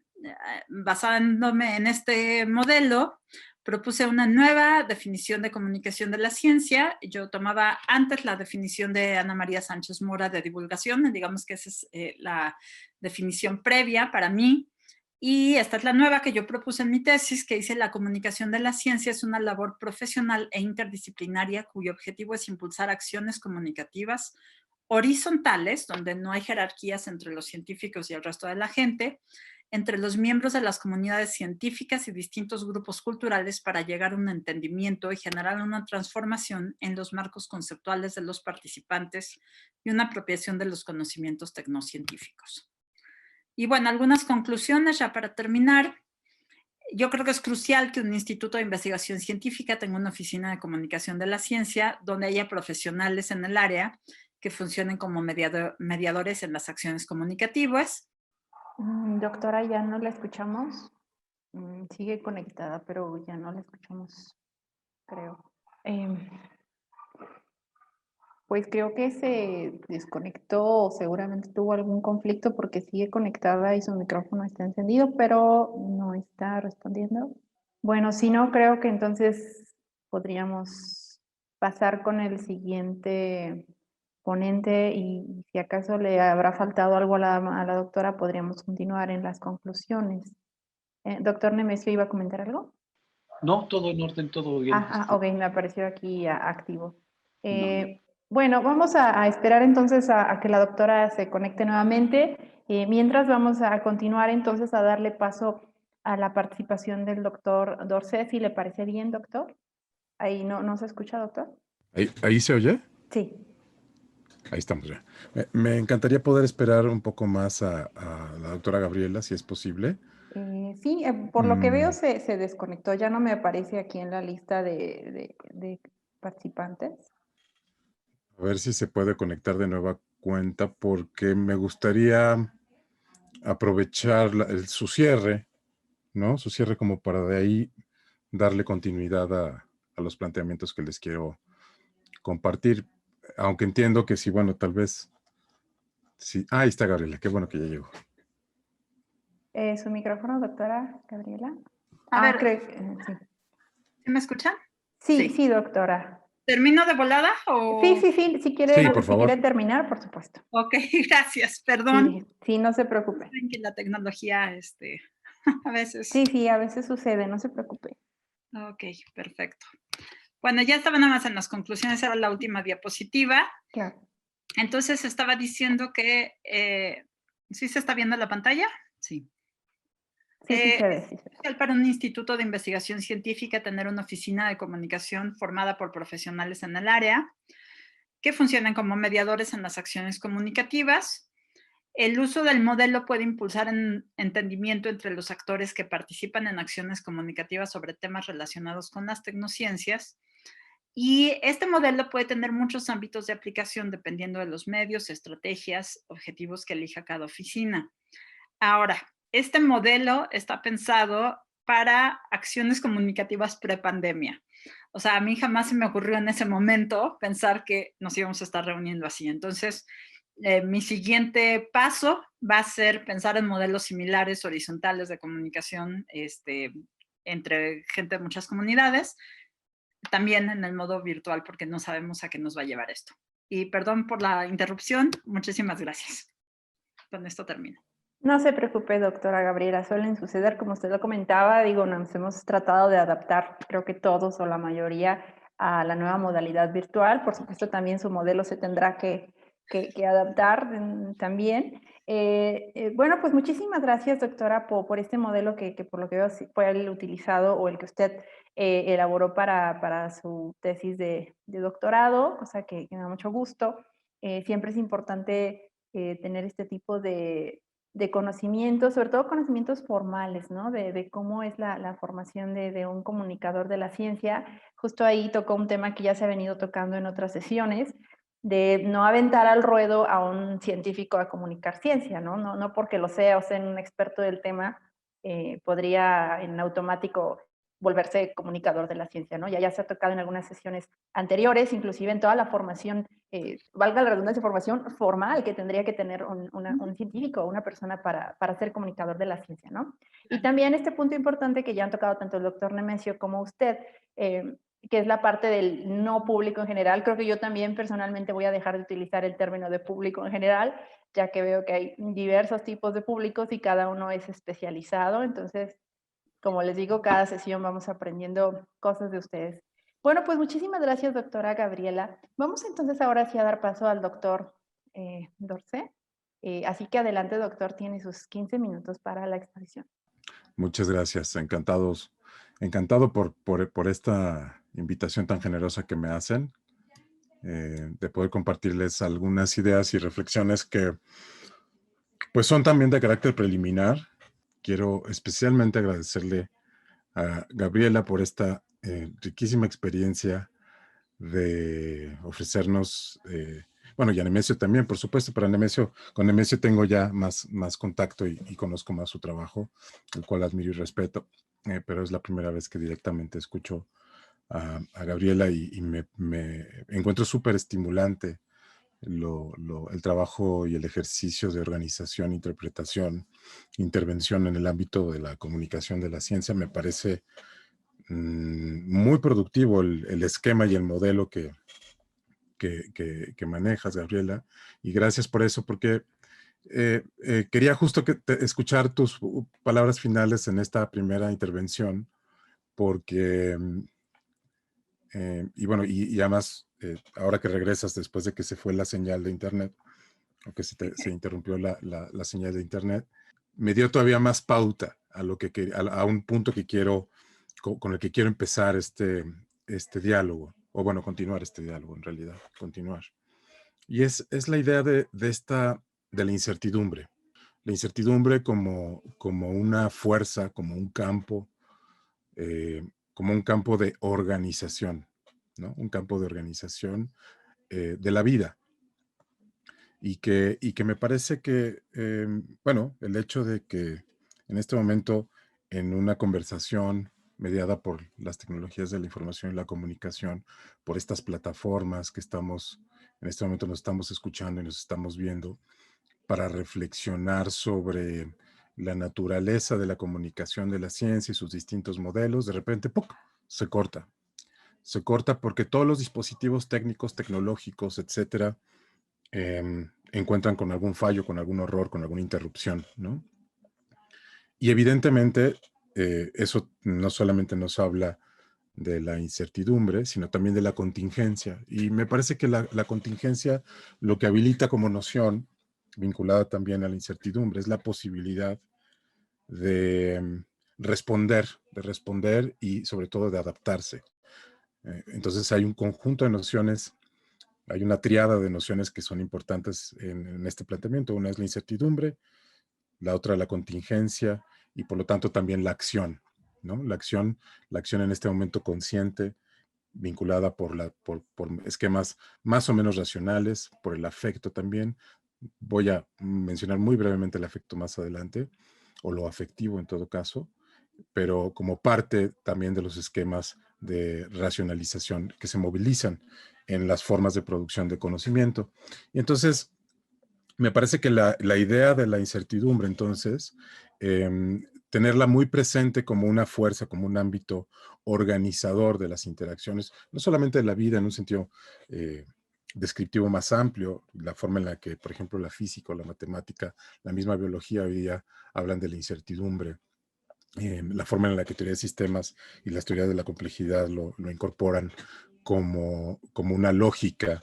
basándome en este modelo, propuse una nueva definición de comunicación de la ciencia. Yo tomaba antes la definición de Ana María Sánchez Mora de divulgación, digamos que esa es la definición previa para mí. Y esta es la nueva que yo propuse en mi tesis, que dice: la comunicación de la ciencia es una labor profesional e interdisciplinaria cuyo objetivo es impulsar acciones comunicativas horizontales, donde no hay jerarquías entre los científicos y el resto de la gente, entre los miembros de las comunidades científicas y distintos grupos culturales para llegar a un entendimiento y generar una transformación en los marcos conceptuales de los participantes y una apropiación de los conocimientos tecnocientíficos. Y bueno, algunas conclusiones ya para terminar. Yo creo que es crucial que un instituto de investigación científica tenga una oficina de comunicación de la ciencia donde haya profesionales en el área que funcionen como mediadores en las acciones comunicativas. Doctora, ya no la escuchamos. Sigue conectada, pero ya no la escuchamos, creo. Pues creo que se desconectó, seguramente tuvo algún conflicto porque sigue conectada y su micrófono está encendido, pero no está respondiendo. Bueno, si no, creo que entonces podríamos pasar con el siguiente ponente y si acaso le habrá faltado algo a la doctora, podríamos continuar en las conclusiones. Doctor Nemesio, ¿iba a comentar algo? No, todo en orden, todo bien. Ok, me apareció aquí activo. No. Bueno, vamos a esperar entonces a que la doctora se conecte nuevamente. Mientras vamos a continuar entonces a darle paso a la participación del doctor Dorcé, si le parece bien, doctor. Ahí no se escucha, doctor. ¿Ahí se oye? Sí. Ahí estamos ya. Me encantaría poder esperar un poco más a la doctora Gabriela, si es posible. Sí, por lo que veo se desconectó, ya no me aparece aquí en la lista de participantes. A ver si se puede conectar de nueva cuenta, porque me gustaría aprovechar su cierre, ¿no? Su cierre como para de ahí darle continuidad a los planteamientos que les quiero compartir. Aunque entiendo que sí, bueno, tal vez... Sí. Ahí está Gabriela, qué bueno que ya llegó. ¿Su micrófono, doctora Gabriela? A ver, creo sí. ¿Sí me escuchan? Sí, doctora. ¿Termino de volada o...? Sí, si quiere, Sí, por favor. si quiere terminar, por supuesto. Ok, gracias, perdón. Sí, no se preocupe. Que la tecnología, a veces... Sí, a veces sucede, no se preocupe. Ok, perfecto. Bueno, ya estaba nada más en las conclusiones, era la última diapositiva. Claro. Entonces estaba diciendo que... ¿sí se está viendo la pantalla? Sí. Sí, se ve. Es esencial para un instituto de investigación científica tener una oficina de comunicación formada por profesionales en el área que funcionen como mediadores en las acciones comunicativas. El uso del modelo puede impulsar entendimiento entre los actores que participan en acciones comunicativas sobre temas relacionados con las tecnociencias. Y este modelo puede tener muchos ámbitos de aplicación dependiendo de los medios, estrategias, objetivos que elija cada oficina. Ahora, este modelo está pensado para acciones comunicativas pre-pandemia. O sea, a mí jamás se me ocurrió en ese momento pensar que nos íbamos a estar reuniendo así. Entonces, mi siguiente paso va a ser pensar en modelos similares, horizontales de comunicación entre gente de muchas comunidades, también en el modo virtual, porque no sabemos a qué nos va a llevar esto. Y perdón por la interrupción, muchísimas gracias. Con esto termino. No se preocupe, doctora Gabriela, suelen suceder, como usted lo comentaba, nos hemos tratado de adaptar, creo que todos o la mayoría, a la nueva modalidad virtual. Por supuesto, también su modelo se tendrá que que adaptar también. Bueno, pues muchísimas gracias, doctora, por este modelo que por lo que veo fue el utilizado o el que usted elaboró para su tesis de doctorado, cosa que me da mucho gusto. Siempre es importante tener este tipo de conocimientos, sobre todo conocimientos formales, ¿no? De cómo es la formación de un comunicador de la ciencia. Justo ahí tocó un tema que ya se ha venido tocando en otras sesiones, de no aventar al ruedo a un científico a comunicar ciencia, ¿no? No porque lo sea o sea un experto del tema, podría en automático volverse comunicador de la ciencia, ¿no? Ya se ha tocado en algunas sesiones anteriores, inclusive en toda la formación, valga la redundancia, formación formal que tendría que tener un científico o una persona para ser comunicador de la ciencia, ¿no? Y también este punto importante que ya han tocado tanto el doctor Nemesio como usted, que es la parte del no público en general. Creo que yo también personalmente voy a dejar de utilizar el término de público en general, ya que veo que hay diversos tipos de públicos y cada uno es especializado. Entonces, como les digo, cada sesión vamos aprendiendo cosas de ustedes. Bueno, pues muchísimas gracias, doctora Gabriela. Vamos entonces ahora sí a dar paso al doctor Dorcé. Así que adelante, doctor, tiene sus 15 minutos para la exposición. Muchas gracias, encantado por esta invitación tan generosa que me hacen, de poder compartirles algunas ideas y reflexiones que pues son también de carácter preliminar. Quiero especialmente agradecerle a Gabriela por esta riquísima experiencia de ofrecernos, bueno, y a Nemesio también, por supuesto, pero con Nemesio tengo ya más contacto y conozco más su trabajo, el cual admiro y respeto, pero es la primera vez que directamente escucho a Gabriela y me encuentro súper estimulante el trabajo y el ejercicio de organización, interpretación, intervención en el ámbito de la comunicación de la ciencia. Me parece muy productivo el esquema y el modelo que manejas, Gabriela, y gracias por eso, porque quería justo escuchar tus palabras finales en esta primera intervención, porque, y bueno, y además, ahora que regresas después de que se fue la señal de internet, o que se interrumpió la señal de internet, me dio todavía más pauta a un punto que quiero, con el que quiero empezar este diálogo, o bueno, continuar este diálogo en realidad, continuar. Y es la idea de la incertidumbre. La incertidumbre como una fuerza, como un campo de organización, ¿no? Un campo de organización de la vida. Y que me parece que, bueno, el hecho de que en este momento, en una conversación mediada por las tecnologías de la información y la comunicación, por estas plataformas que en este momento nos estamos escuchando y nos estamos viendo, para reflexionar sobre la naturaleza de la comunicación de la ciencia y sus distintos modelos, de repente, ¡puc!, se corta. Se corta porque todos los dispositivos técnicos, tecnológicos, etcétera, encuentran con algún fallo, con algún error, con alguna interrupción, ¿no? Y evidentemente eso no solamente nos habla de la incertidumbre, sino también de la contingencia. Y me parece que la contingencia lo que habilita como noción, vinculada también a la incertidumbre, es la posibilidad de responder y sobre todo de adaptarse. Entonces hay un conjunto de nociones. Hay una triada de nociones que son importantes en este planteamiento. Una es la incertidumbre, la otra la contingencia y por lo tanto también la acción, ¿no? La acción en este momento consciente, vinculada por esquemas más o menos racionales, por el afecto también. Voy a mencionar muy brevemente el afecto más adelante, o lo afectivo en todo caso, pero como parte también de los esquemas de racionalización que se movilizan en las formas de producción de conocimiento. Y entonces, me parece que la idea de la incertidumbre, entonces, tenerla muy presente como una fuerza, como un ámbito organizador de las interacciones, no solamente de la vida en un sentido descriptivo más amplio, la forma en la que, por ejemplo, la física o la matemática, la misma biología hoy día hablan de la incertidumbre, la forma en la que teoría de sistemas y las teorías de la complejidad lo incorporan como una lógica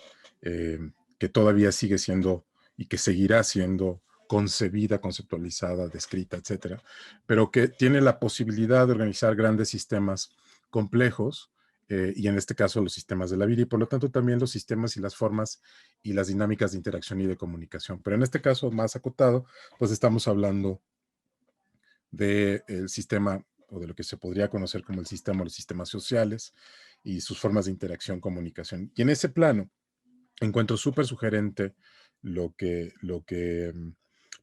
que todavía sigue siendo y que seguirá siendo concebida, conceptualizada, descrita, etcétera, pero que tiene la posibilidad de organizar grandes sistemas complejos, y en este caso los sistemas de la vida, y por lo tanto también los sistemas y las formas y las dinámicas de interacción y de comunicación. Pero en este caso más acotado, pues estamos hablando del sistema, o de lo que se podría conocer como el sistema o los sistemas sociales y sus formas de interacción, comunicación. Y en ese plano encuentro súper sugerente lo que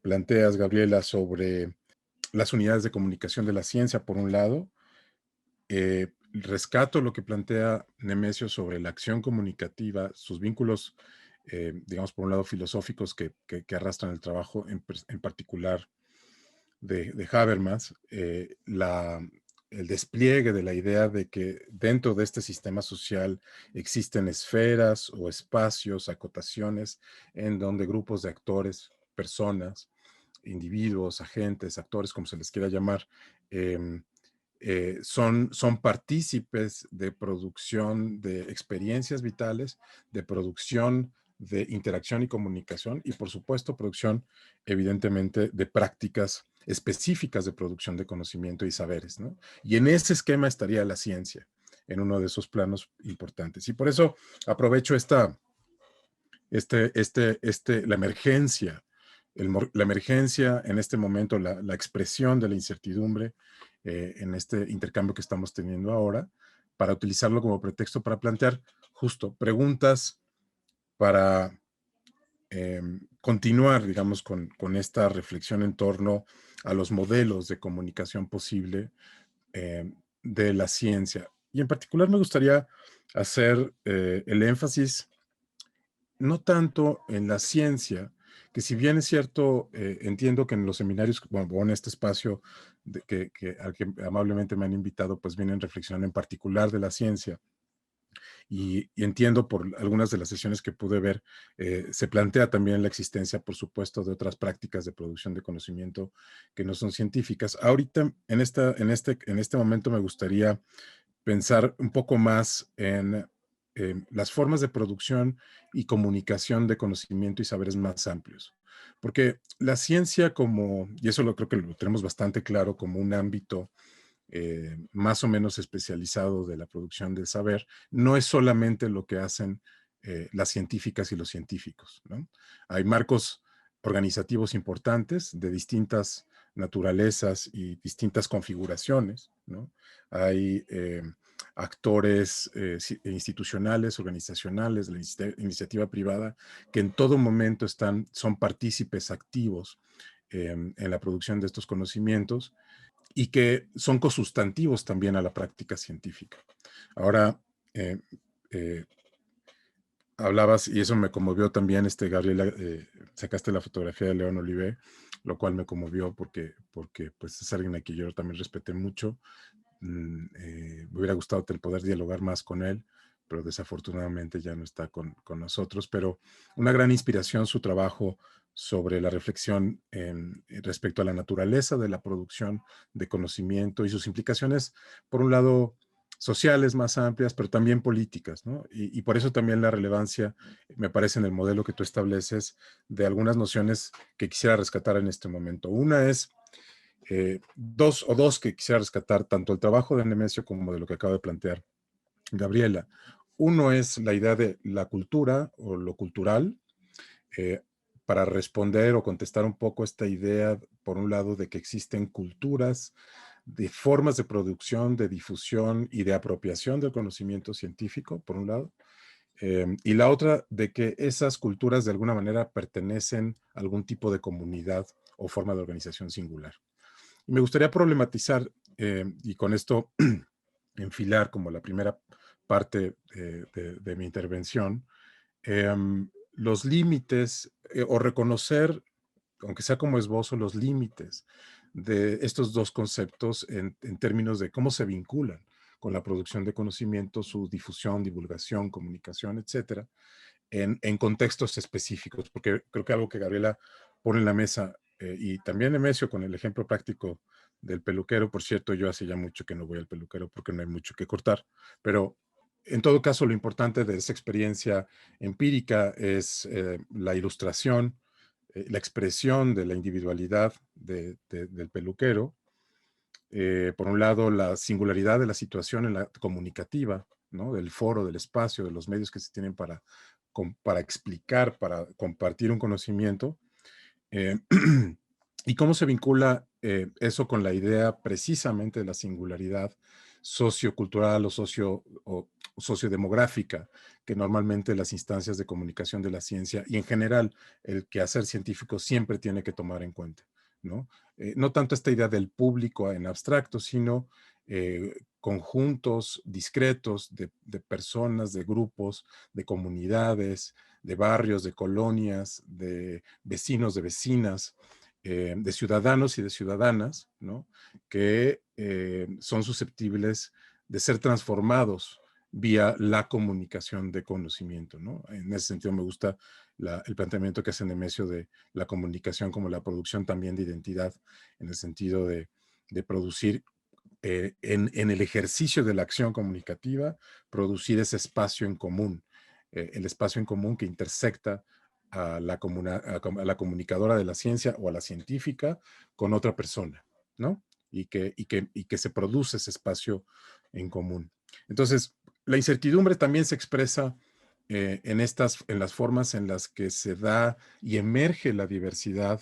planteas, Gabriela, sobre las unidades de comunicación de la ciencia, por un lado. Rescato lo que plantea Nemesio sobre la acción comunicativa, sus vínculos, digamos, por un lado, filosóficos que arrastran el trabajo, en particular de Habermas, el despliegue de la idea de que dentro de este sistema social existen esferas o espacios, acotaciones, en donde grupos de actores, personas, individuos, agentes, actores, como se les quiera llamar, son partícipes de producción de experiencias vitales, de producción de interacción y comunicación, y por supuesto producción, evidentemente, de prácticas específicas de producción de conocimiento y saberes, ¿no? Y en ese esquema estaría la ciencia, en uno de esos planos importantes. Y por eso aprovecho la emergencia, la emergencia en este momento, la expresión de la incertidumbre, en este intercambio que estamos teniendo ahora, para utilizarlo como pretexto para plantear justo preguntas para continuar, digamos, con esta reflexión en torno a los modelos de comunicación posible, de la ciencia. Y en particular me gustaría hacer el énfasis no tanto en la ciencia, que si bien es cierto, entiendo que en los seminarios, bueno, o en este espacio al que amablemente me han invitado, pues vienen reflexionando en particular de la ciencia, y entiendo por algunas de las sesiones que pude ver, se plantea también la existencia, por supuesto, de otras prácticas de producción de conocimiento que no son científicas. Ahorita, en este momento, me gustaría pensar un poco más en las formas de producción y comunicación de conocimiento y saberes más amplios. Porque la ciencia y eso creo que lo tenemos bastante claro como un ámbito más o menos especializado de la producción del saber, no es solamente lo que hacen las científicas y los científicos, ¿no? Hay marcos organizativos importantes de distintas naturalezas y distintas configuraciones, ¿no? Hay actores institucionales, organizacionales, de la iniciativa privada, que en todo momento son partícipes activos en la producción de estos conocimientos, y que son cosustantivos también a la práctica científica. Ahora, eh, eh, hablabas, y eso me conmovió también, Gabriela, sacaste la fotografía de León Olivé, lo cual me conmovió porque pues, es alguien a quien yo también respeté mucho. Me hubiera gustado poder dialogar más con él, pero desafortunadamente ya no está con nosotros. Pero una gran inspiración su trabajo sobre la reflexión respecto a la naturaleza de la producción de conocimiento y sus implicaciones, por un lado, sociales más amplias, pero también políticas, ¿no? Y por eso también la relevancia, me parece, en el modelo que tú estableces, de algunas nociones que quisiera rescatar en este momento. Una es dos que quisiera rescatar, tanto el trabajo de Nemesio como de lo que acaba de plantear Gabriela. Uno es la idea de la cultura o lo cultural, eh, para responder o contestar un poco esta idea, por un lado, de que existen culturas, de formas de producción, de difusión y de apropiación del conocimiento científico, por un lado, y la otra, de que esas culturas de alguna manera pertenecen a algún tipo de comunidad o forma de organización singular. Me gustaría problematizar, y con esto enfilar como la primera parte de mi intervención, los límites, o reconocer, aunque sea como esbozo, los límites de estos dos conceptos en términos de cómo se vinculan con la producción de conocimiento, su difusión, divulgación, comunicación, etcétera, en contextos específicos, porque creo que algo que Gabriela pone en la mesa, y también Nemesio con el ejemplo práctico del peluquero. Por cierto, yo hace ya mucho que no voy al peluquero porque no hay mucho que cortar, pero En todo caso, lo importante de esa experiencia empírica es la ilustración, la expresión de la individualidad del peluquero. Por un lado, la singularidad de la situación en la comunicativa, ¿no? Del foro, del espacio, de los medios que se tienen para explicar, para compartir un conocimiento. ¿Y cómo se vincula eso con la idea precisamente de la singularidad sociocultural o sociodemográfica que normalmente las instancias de comunicación de la ciencia y en general el quehacer científico siempre tiene que tomar en cuenta, ¿no? No tanto esta idea del público en abstracto, sino conjuntos discretos de personas, de grupos, de comunidades, de barrios, de colonias, de vecinos, de vecinas, de ciudadanos y de ciudadanas, ¿no? Que son susceptibles de ser transformados vía la comunicación de conocimiento, ¿no? En ese sentido me gusta el planteamiento que hace Nemesio de la comunicación como la producción también de identidad, en el sentido de producir en el ejercicio de la acción comunicativa, producir ese espacio en común, el espacio en común que intersecta a la comunicadora de la ciencia o a la científica con otra persona, ¿no? Y que se produce ese espacio en común. Entonces, la incertidumbre también se expresa en las formas en las que se da y emerge la diversidad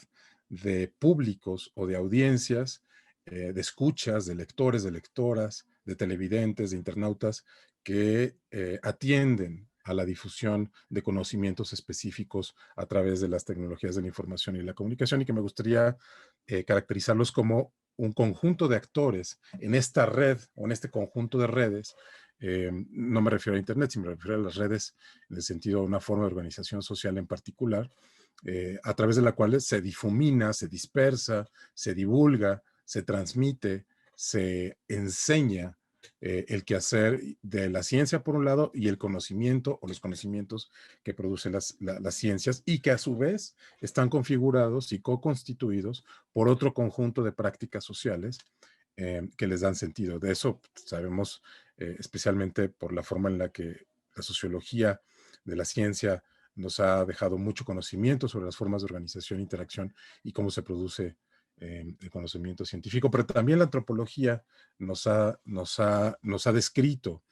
de públicos o de audiencias, de escuchas, de lectores, de lectoras, de televidentes, de internautas que atienden a la difusión de conocimientos específicos a través de las tecnologías de la información y la comunicación, y que me gustaría caracterizarlos como un conjunto de actores en esta red o en este conjunto de redes. No me refiero a Internet, sino me refiero a las redes en el sentido de una forma de organización social en particular, a través de la cual se difumina, se dispersa, se divulga, se transmite, se enseña el quehacer de la ciencia por un lado y el conocimiento o los conocimientos que producen las ciencias y que a su vez están configurados y co-constituidos por otro conjunto de prácticas sociales que les dan sentido. De eso sabemos especialmente por la forma en la que la sociología de la ciencia nos ha dejado mucho conocimiento sobre las formas de organización, interacción y cómo se produce el conocimiento científico, pero también la antropología nos ha descrito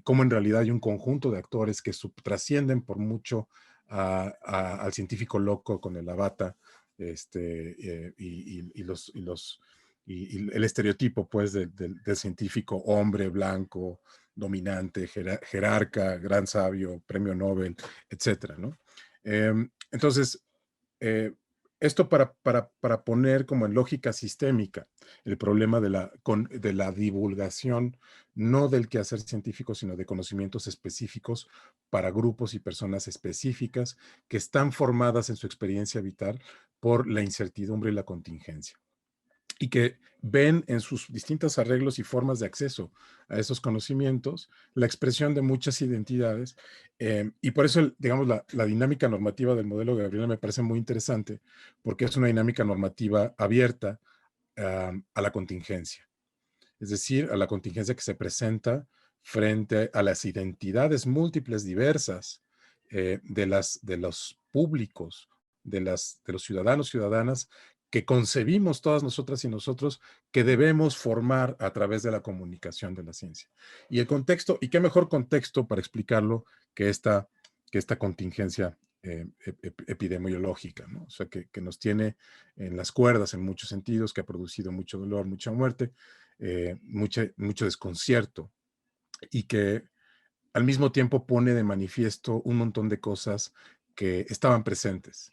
cómo en realidad hay un conjunto de actores que trascienden por mucho al científico loco con el la bata y el estereotipo pues del científico hombre blanco, dominante, jerarca, gran sabio, premio Nobel, etcétera, ¿no? Entonces, esto para poner como en lógica sistémica el problema de la divulgación, no del quehacer científico, sino de conocimientos específicos para grupos y personas específicas que están formadas en su experiencia vital por la incertidumbre y la contingencia, y que ven en sus distintos arreglos y formas de acceso a esos conocimientos la expresión de muchas identidades. Y por eso, digamos, la dinámica normativa del modelo de Gabriela me parece muy interesante, porque es una dinámica normativa abierta a la contingencia. Es decir, a la contingencia que se presenta frente a las identidades múltiples, diversas, de los públicos, de los ciudadanos, ciudadanas, que concebimos todas nosotras y nosotros que debemos formar a través de la comunicación de la ciencia. Y el contexto, y qué mejor contexto para explicarlo que esta contingencia epidemiológica, ¿no? O sea, que nos tiene en las cuerdas en muchos sentidos, que ha producido mucho dolor, mucha muerte, mucho desconcierto, y que al mismo tiempo pone de manifiesto un montón de cosas que estaban presentes,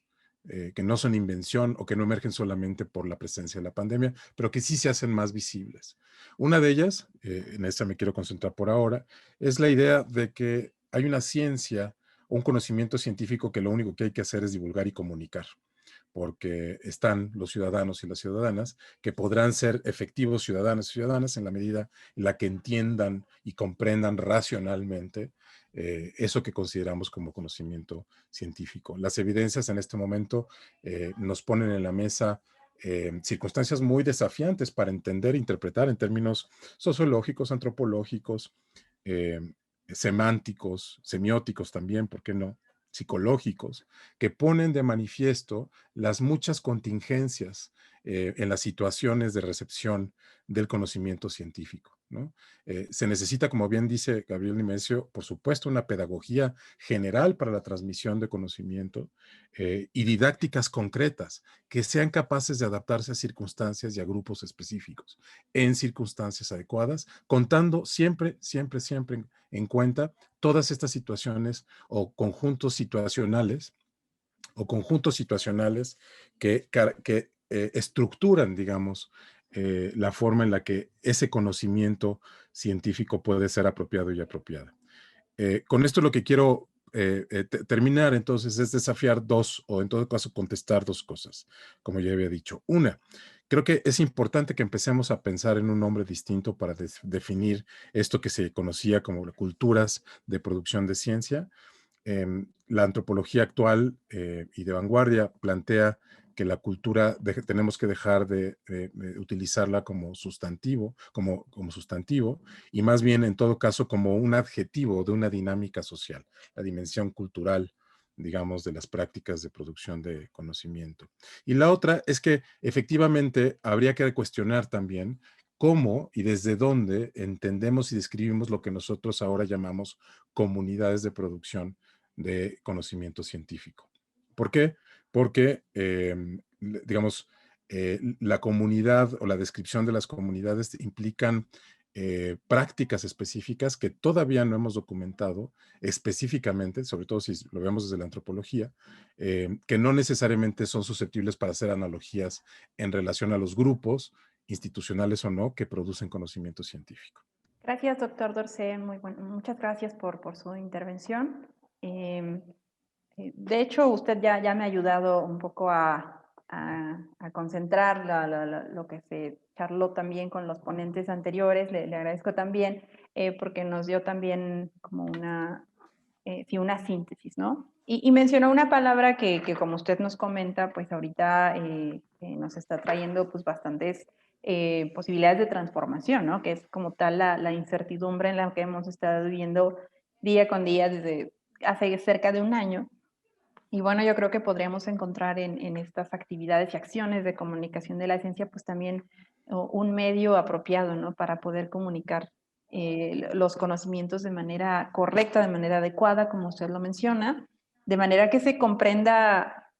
que no son invención o que no emergen solamente por la presencia de la pandemia, pero que sí se hacen más visibles. Una de ellas, en esta me quiero concentrar por ahora, es la idea de que hay una ciencia o un conocimiento científico que lo único que hay que hacer es divulgar y comunicar, porque están los ciudadanos y las ciudadanas que podrán ser efectivos ciudadanos y ciudadanas en la medida en la que entiendan y comprendan racionalmente eso que consideramos como conocimiento científico. Las evidencias en este momento nos ponen en la mesa circunstancias muy desafiantes para entender e interpretar en términos sociológicos, antropológicos, semánticos, semióticos también, ¿por qué no? Psicológicos, que ponen de manifiesto las muchas contingencias en las situaciones de recepción del conocimiento científico, ¿no? Se necesita, como bien dice Gabriel Nimesio, por supuesto, una pedagogía general para la transmisión de conocimiento y didácticas concretas que sean capaces de adaptarse a circunstancias y a grupos específicos en circunstancias adecuadas, contando siempre, siempre, siempre en cuenta todas estas situaciones o conjuntos situacionales que estructuran, digamos, la forma en la que ese conocimiento científico puede ser apropiado y apropiado. Con esto lo que quiero terminar entonces es desafiar dos, o en todo caso contestar dos cosas, como ya había dicho. Una, creo que es importante que empecemos a pensar en un nombre distinto para definir esto que se conocía como culturas de producción de ciencia. La antropología actual y de vanguardia plantea que la cultura tenemos que dejar de utilizarla como sustantivo, como sustantivo, y más bien en todo caso como un adjetivo de una dinámica social, la dimensión cultural, digamos, de las prácticas de producción de conocimiento. Y la otra es que efectivamente habría que cuestionar también cómo y desde dónde entendemos y describimos lo que nosotros ahora llamamos comunidades de producción de conocimiento científico. ¿Por qué? Porque, digamos, la comunidad o la descripción de las comunidades implican prácticas específicas que todavía no hemos documentado específicamente, sobre todo si lo vemos desde la antropología, que no necesariamente son susceptibles para hacer analogías en relación a los grupos, institucionales o no, que producen conocimiento científico. Gracias, doctor Dorsey. Muchas gracias por su intervención. De hecho, usted ya me ha ayudado un poco a concentrar lo que se charló también con los ponentes anteriores. Le agradezco también porque nos dio también como una síntesis, ¿no? Y mencionó una palabra que como usted nos comenta, pues ahorita nos está trayendo pues bastantes posibilidades de transformación, ¿no? Que es como tal la incertidumbre en la que hemos estado viviendo día con día desde hace cerca de un año. Y bueno, yo creo que podríamos encontrar en estas actividades y acciones de comunicación de la ciencia, pues también un medio apropiado, ¿no? Para poder comunicar los conocimientos de manera correcta, de manera adecuada, como usted lo menciona, de manera que se comprenda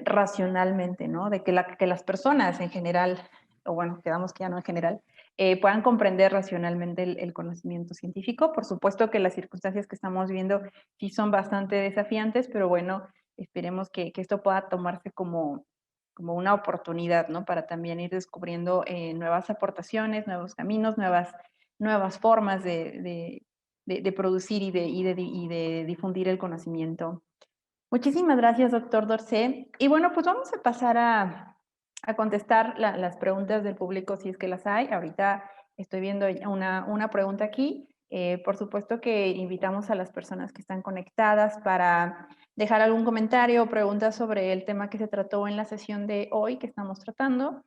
racionalmente, ¿no? De que las personas en general, o bueno, quedamos que ya no en general, puedan comprender racionalmente el conocimiento científico. Por supuesto que las circunstancias que estamos viendo sí son bastante desafiantes, pero bueno, esperemos que esto pueda tomarse como una oportunidad, ¿no? Para también ir descubriendo nuevas aportaciones, nuevos caminos, nuevas formas de producir y de difundir el conocimiento. Muchísimas gracias, doctor Dorsey. Y bueno, pues vamos a pasar a contestar las preguntas del público si es que las hay. Ahorita estoy viendo una pregunta aquí. Por supuesto que invitamos a las personas que están conectadas para dejar algún comentario o pregunta sobre el tema que se trató en la sesión de hoy que estamos tratando.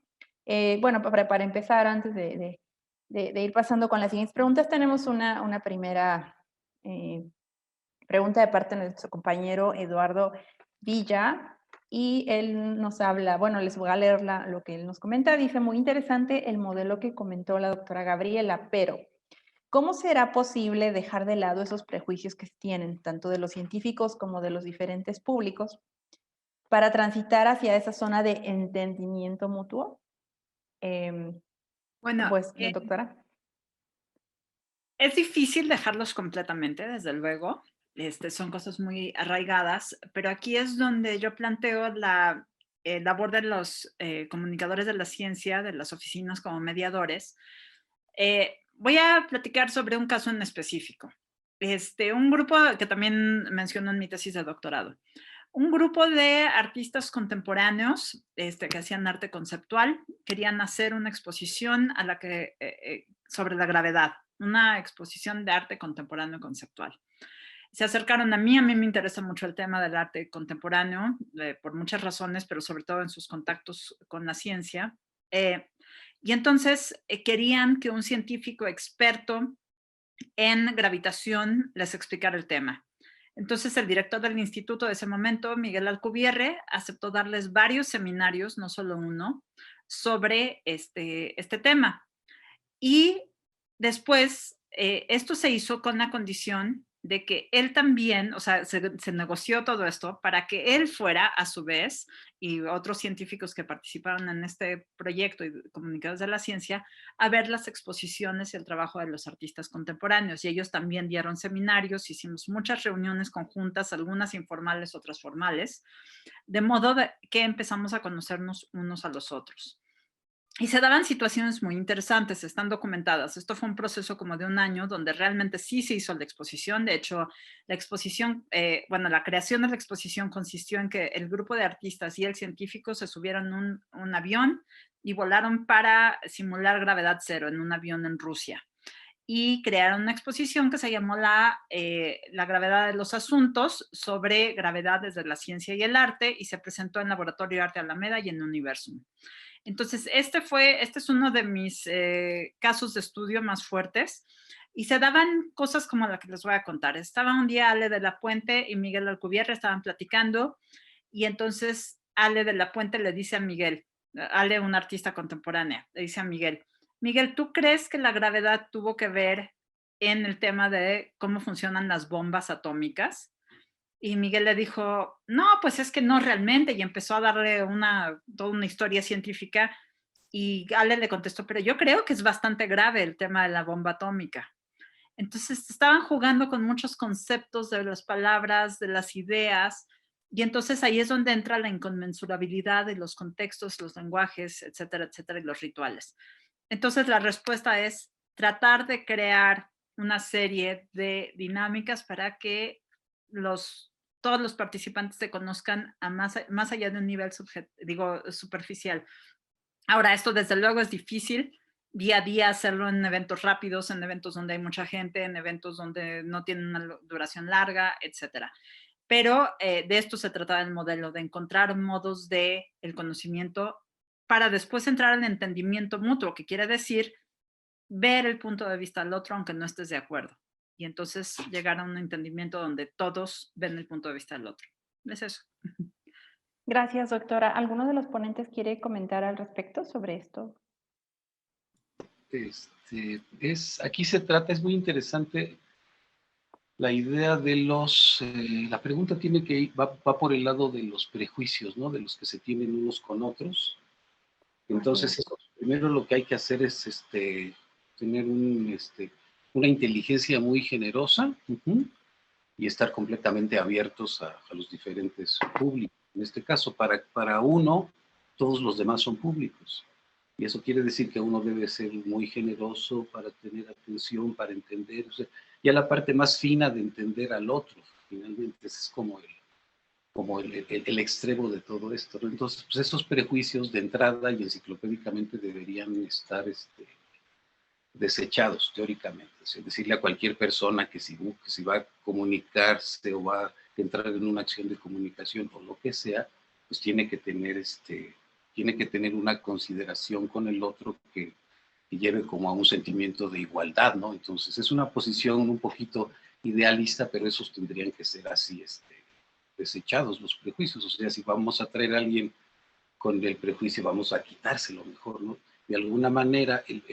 Bueno, para empezar, antes de ir pasando con las siguientes preguntas, tenemos una primera pregunta de parte de nuestro compañero Eduardo Villa, y él nos habla, bueno, les voy a leer lo que él nos comenta. Dice, muy interesante el modelo que comentó la doctora Gabriela, pero ¿cómo será posible dejar de lado esos prejuicios que tienen, tanto de los científicos como de los diferentes públicos, para transitar hacia esa zona de entendimiento mutuo? Bueno, Pues, doctora. es difícil dejarlos completamente, desde luego. Son cosas muy arraigadas, pero aquí es donde yo planteo la labor de los comunicadores de la ciencia, de las oficinas como mediadores. Voy a platicar sobre un caso en específico. Un grupo que también menciono en mi tesis de doctorado. Un grupo de artistas contemporáneos que hacían arte conceptual querían hacer una exposición sobre la gravedad, una exposición de arte contemporáneo conceptual. Se acercaron a mí me interesa mucho el tema del arte contemporáneo, por muchas razones, pero sobre todo en sus contactos con la ciencia. Y entonces querían que un científico experto en gravitación les explicara el tema. Entonces el director del instituto de ese momento, Miguel Alcubierre, aceptó darles varios seminarios, no solo uno, sobre este tema. Y después esto se hizo con la condición de que él también, o sea, se negoció todo esto para que él fuera a su vez, y otros científicos que participaron en este proyecto y comunicadores de la ciencia, a ver las exposiciones y el trabajo de los artistas contemporáneos. Y ellos también dieron seminarios, hicimos muchas reuniones conjuntas, algunas informales, otras formales, de modo que empezamos a conocernos unos a los otros. Y se daban situaciones muy interesantes, están documentadas. Esto fue un proceso como de un año donde realmente sí se hizo la exposición. De hecho, la exposición, la creación de la exposición consistió en que el grupo de artistas y el científico se subieron un avión y volaron para simular gravedad cero en un avión en Rusia. Y crearon una exposición que se llamó la gravedad de los asuntos, sobre gravedad desde la ciencia y el arte, y se presentó en Laboratorio de Arte Alameda y en Universum. Entonces, este es uno de mis casos de estudio más fuertes, y se daban cosas como la que les voy a contar. Estaba un día Ale de la Puente y Miguel Alcubierre, estaban platicando, y entonces Ale de la Puente le dice a Miguel, Ale, una artista contemporánea, le dice a Miguel, Miguel, ¿tú crees que la gravedad tuvo que ver en el tema de cómo funcionan las bombas atómicas? Y Miguel le dijo, no, pues es que no realmente, y empezó a darle toda una historia científica, y Ale le contestó, pero yo creo que es bastante grave el tema de la bomba atómica. Entonces estaban jugando con muchos conceptos de las palabras, de las ideas, y entonces ahí es donde entra la inconmensurabilidad de los contextos, los lenguajes, etcétera, etcétera, y los rituales. Entonces la respuesta es tratar de crear una serie de dinámicas para que todos los participantes se conozcan más allá de un nivel superficial. Ahora, esto desde luego es difícil día a día hacerlo en eventos rápidos, en eventos donde hay mucha gente, en eventos donde no tienen una duración larga, etcétera. Pero de esto se trataba el modelo, de encontrar modos de el conocimiento para después entrar al entendimiento mutuo, que quiere decir ver el punto de vista del otro aunque no estés de acuerdo. Y entonces llegar a un entendimiento donde todos ven el punto de vista del otro. Es eso. Gracias, doctora. ¿Alguno de los ponentes quiere comentar al respecto sobre esto? Aquí se trata, es muy interesante la idea de la pregunta tiene que ir, va por el lado de los prejuicios, ¿no? De los que se tienen unos con otros. Entonces, primero lo que hay que hacer es tener una inteligencia muy generosa y estar completamente abiertos a los diferentes públicos. En este caso, para uno, todos los demás son públicos. Y eso quiere decir que uno debe ser muy generoso para tener atención, para entender, o sea, ya la parte más fina de entender al otro, finalmente, ese es como el extremo de todo esto, ¿no? Entonces, pues esos prejuicios de entrada y enciclopédicamente deberían estar desechados, teóricamente. O sea, decirle a cualquier persona que si va a comunicarse o va a entrar en una acción de comunicación o lo que sea, pues tiene que tener una consideración con el otro que lleve como a un sentimiento de igualdad, ¿no? Entonces es una posición un poquito idealista, pero esos tendrían que ser así, desechados los prejuicios. O sea, si vamos a traer a alguien con el prejuicio, vamos a quitárselo mejor, ¿no? De alguna manera, el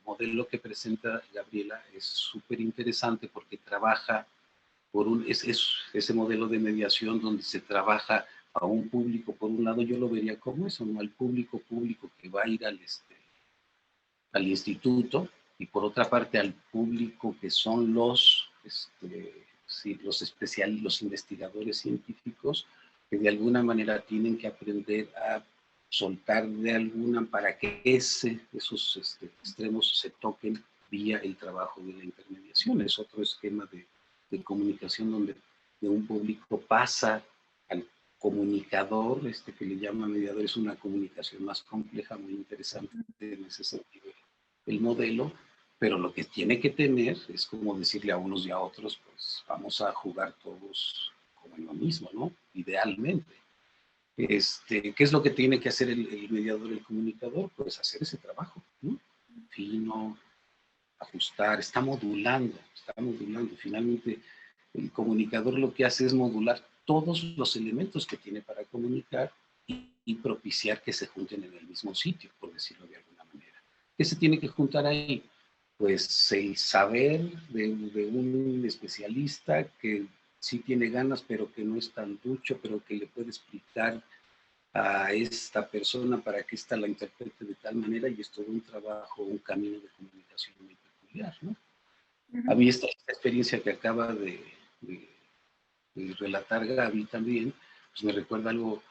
modelo que presenta Gabriela es súper interesante porque trabaja es ese modelo de mediación donde se trabaja a un público. Por un lado, yo lo vería como eso, ¿no? Al público que va a ir al instituto, y por otra parte al público que son los investigadores científicos, que de alguna manera tienen que aprender a soltar para que esos extremos se toquen vía el trabajo de la intermediación. Es otro esquema de comunicación donde de un público pasa al comunicador, que le llama mediador. Es una comunicación más compleja, muy interesante en ese sentido el modelo, pero lo que tiene que tener es como decirle a unos y a otros, pues vamos a jugar todos como en lo mismo, ¿no? Idealmente. ¿Qué es lo que tiene que hacer el mediador, el comunicador? Pues hacer ese trabajo, ¿no? Fino, ajustar, está modulando, está modulando. Finalmente, el comunicador lo que hace es modular todos los elementos que tiene para comunicar y propiciar que se junten en el mismo sitio, por decirlo de alguna manera. ¿Qué se tiene que juntar ahí? Pues el saber de un especialista que sí tiene ganas, pero que no es tan ducho, pero que le puede explicar a esta persona para que ésta la interprete de tal manera, y es todo un trabajo, un camino de comunicación muy peculiar, ¿no? A mí esta experiencia que acaba de relatar Gaby también, pues me recuerda algo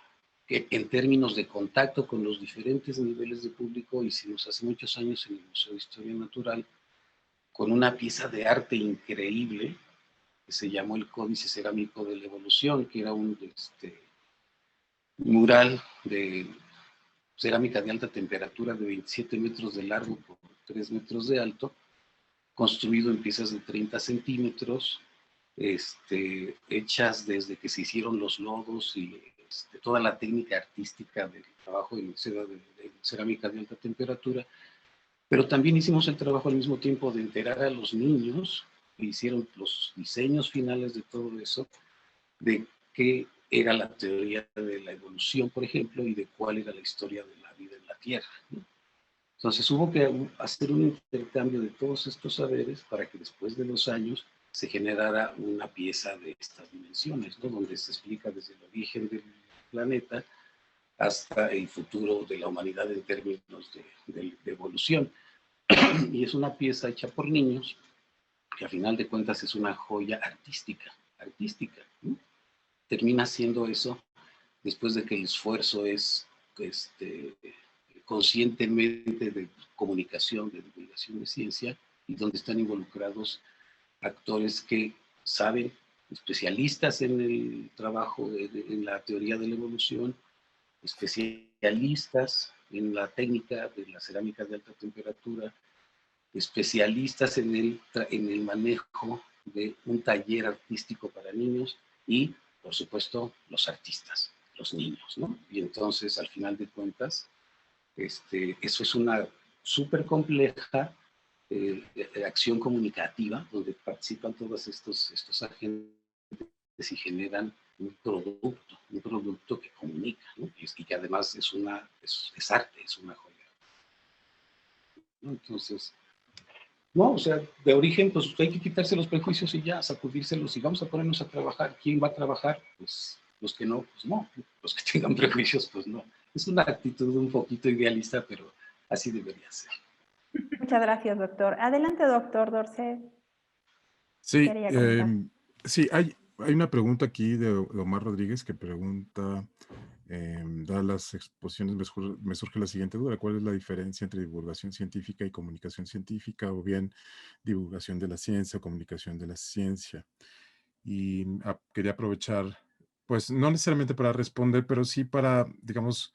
que en términos de contacto con los diferentes niveles de público hicimos hace muchos años en el Museo de Historia Natural, con una pieza de arte increíble que se llamó el Códice Cerámico de la Evolución, que era un mural de cerámica de alta temperatura de 27 metros de largo por 3 metros de alto, construido en piezas de 30 centímetros, hechas desde que se hicieron los lodos y toda la técnica artística del trabajo de cerámica de alta temperatura. Pero también hicimos el trabajo al mismo tiempo de enterar a los niños, que hicieron los diseños finales de todo eso, de qué era la teoría de la evolución, por ejemplo, y de cuál era la historia de la vida en la Tierra, ¿no? Entonces hubo que hacer un intercambio de todos estos saberes para que después de los años se generara una pieza de estas dimensiones, ¿no? Donde se explica desde el origen del planeta hasta el futuro de la humanidad en términos de evolución. Y es una pieza hecha por niños que a final de cuentas es una joya artística, ¿no? Termina siendo eso después de que el esfuerzo es conscientemente de comunicación, de divulgación de ciencia, y donde están involucrados actores que saben, especialistas en el trabajo, en la teoría de la evolución, especialistas en la técnica de la cerámica de alta temperatura, especialistas en el manejo de un taller artístico para niños y, por supuesto, los artistas, los niños, ¿no? Y entonces, al final de cuentas, eso es una súper compleja acción comunicativa donde participan todos estos agentes y generan un producto que comunica, ¿no? Y que además es arte, es una joya, ¿no? Entonces, no, o sea, de origen, pues hay que quitarse los prejuicios y ya, sacudírselos y vamos a ponernos a trabajar. ¿Quién va a trabajar? Pues los que no, pues no. Los que tengan prejuicios, pues no. Es una actitud un poquito idealista, pero así debería ser. Muchas gracias, doctor. Adelante, doctor Dorcé. Sí, Quería comentar. sí, hay una pregunta aquí de Omar Rodríguez que pregunta, dadas las exposiciones, me surge la siguiente duda: ¿cuál es la diferencia entre divulgación científica y comunicación científica, o bien divulgación de la ciencia o comunicación de la ciencia? Y quería aprovechar, pues no necesariamente para responder, pero sí para, digamos,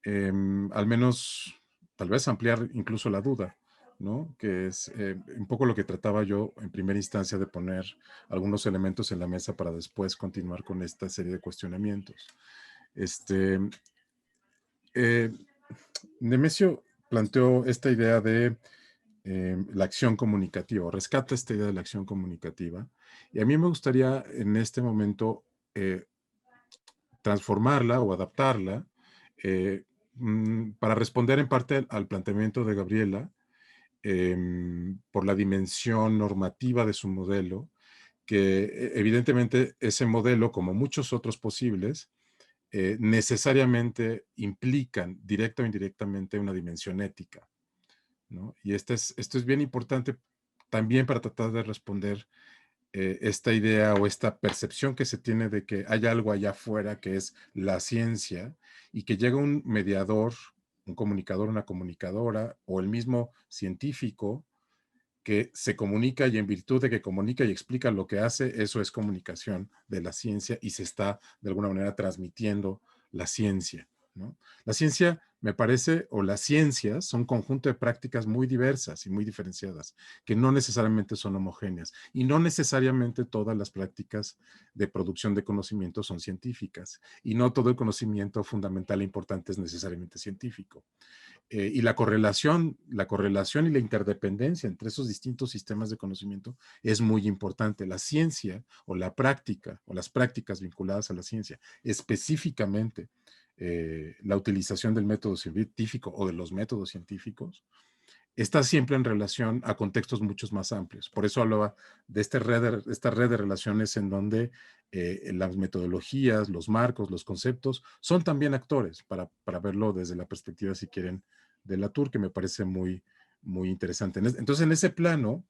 al menos tal vez ampliar incluso la duda, ¿no? Que es un poco lo que trataba yo en primera instancia, de poner algunos elementos en la mesa para después continuar con esta serie de cuestionamientos. Nemesio planteó esta idea de la acción comunicativa, o rescata esta idea de la acción comunicativa, y a mí me gustaría en este momento transformarla o adaptarla para responder en parte al planteamiento de Gabriela, por la dimensión normativa de su modelo, que evidentemente ese modelo, como muchos otros posibles, necesariamente implican directa o indirectamente una dimensión ética, ¿no? Y esto es bien importante también para tratar de responder esta idea o esta percepción que se tiene de que hay algo allá afuera que es la ciencia, y que llega un mediador, un comunicador, una comunicadora, o el mismo científico que se comunica, y en virtud de que comunica y explica lo que hace, eso es comunicación de la ciencia, y se está de alguna manera transmitiendo la ciencia, ¿no? La ciencia me parece, o las ciencias son un conjunto de prácticas muy diversas y muy diferenciadas, que no necesariamente son homogéneas. Y no necesariamente todas las prácticas de producción de conocimiento son científicas. Y no todo el conocimiento fundamental e importante es necesariamente científico. Y la correlación y la interdependencia entre esos distintos sistemas de conocimiento es muy importante. La ciencia o la práctica o las prácticas vinculadas a la ciencia, específicamente la utilización del método científico o de los métodos científicos, está siempre en relación a contextos muchos más amplios. Por eso hablaba de esta red de relaciones en donde las metodologías, los marcos, los conceptos son también actores para verlo desde la perspectiva, si quieren, de Latour, que me parece muy, muy interesante. Entonces, en ese plano,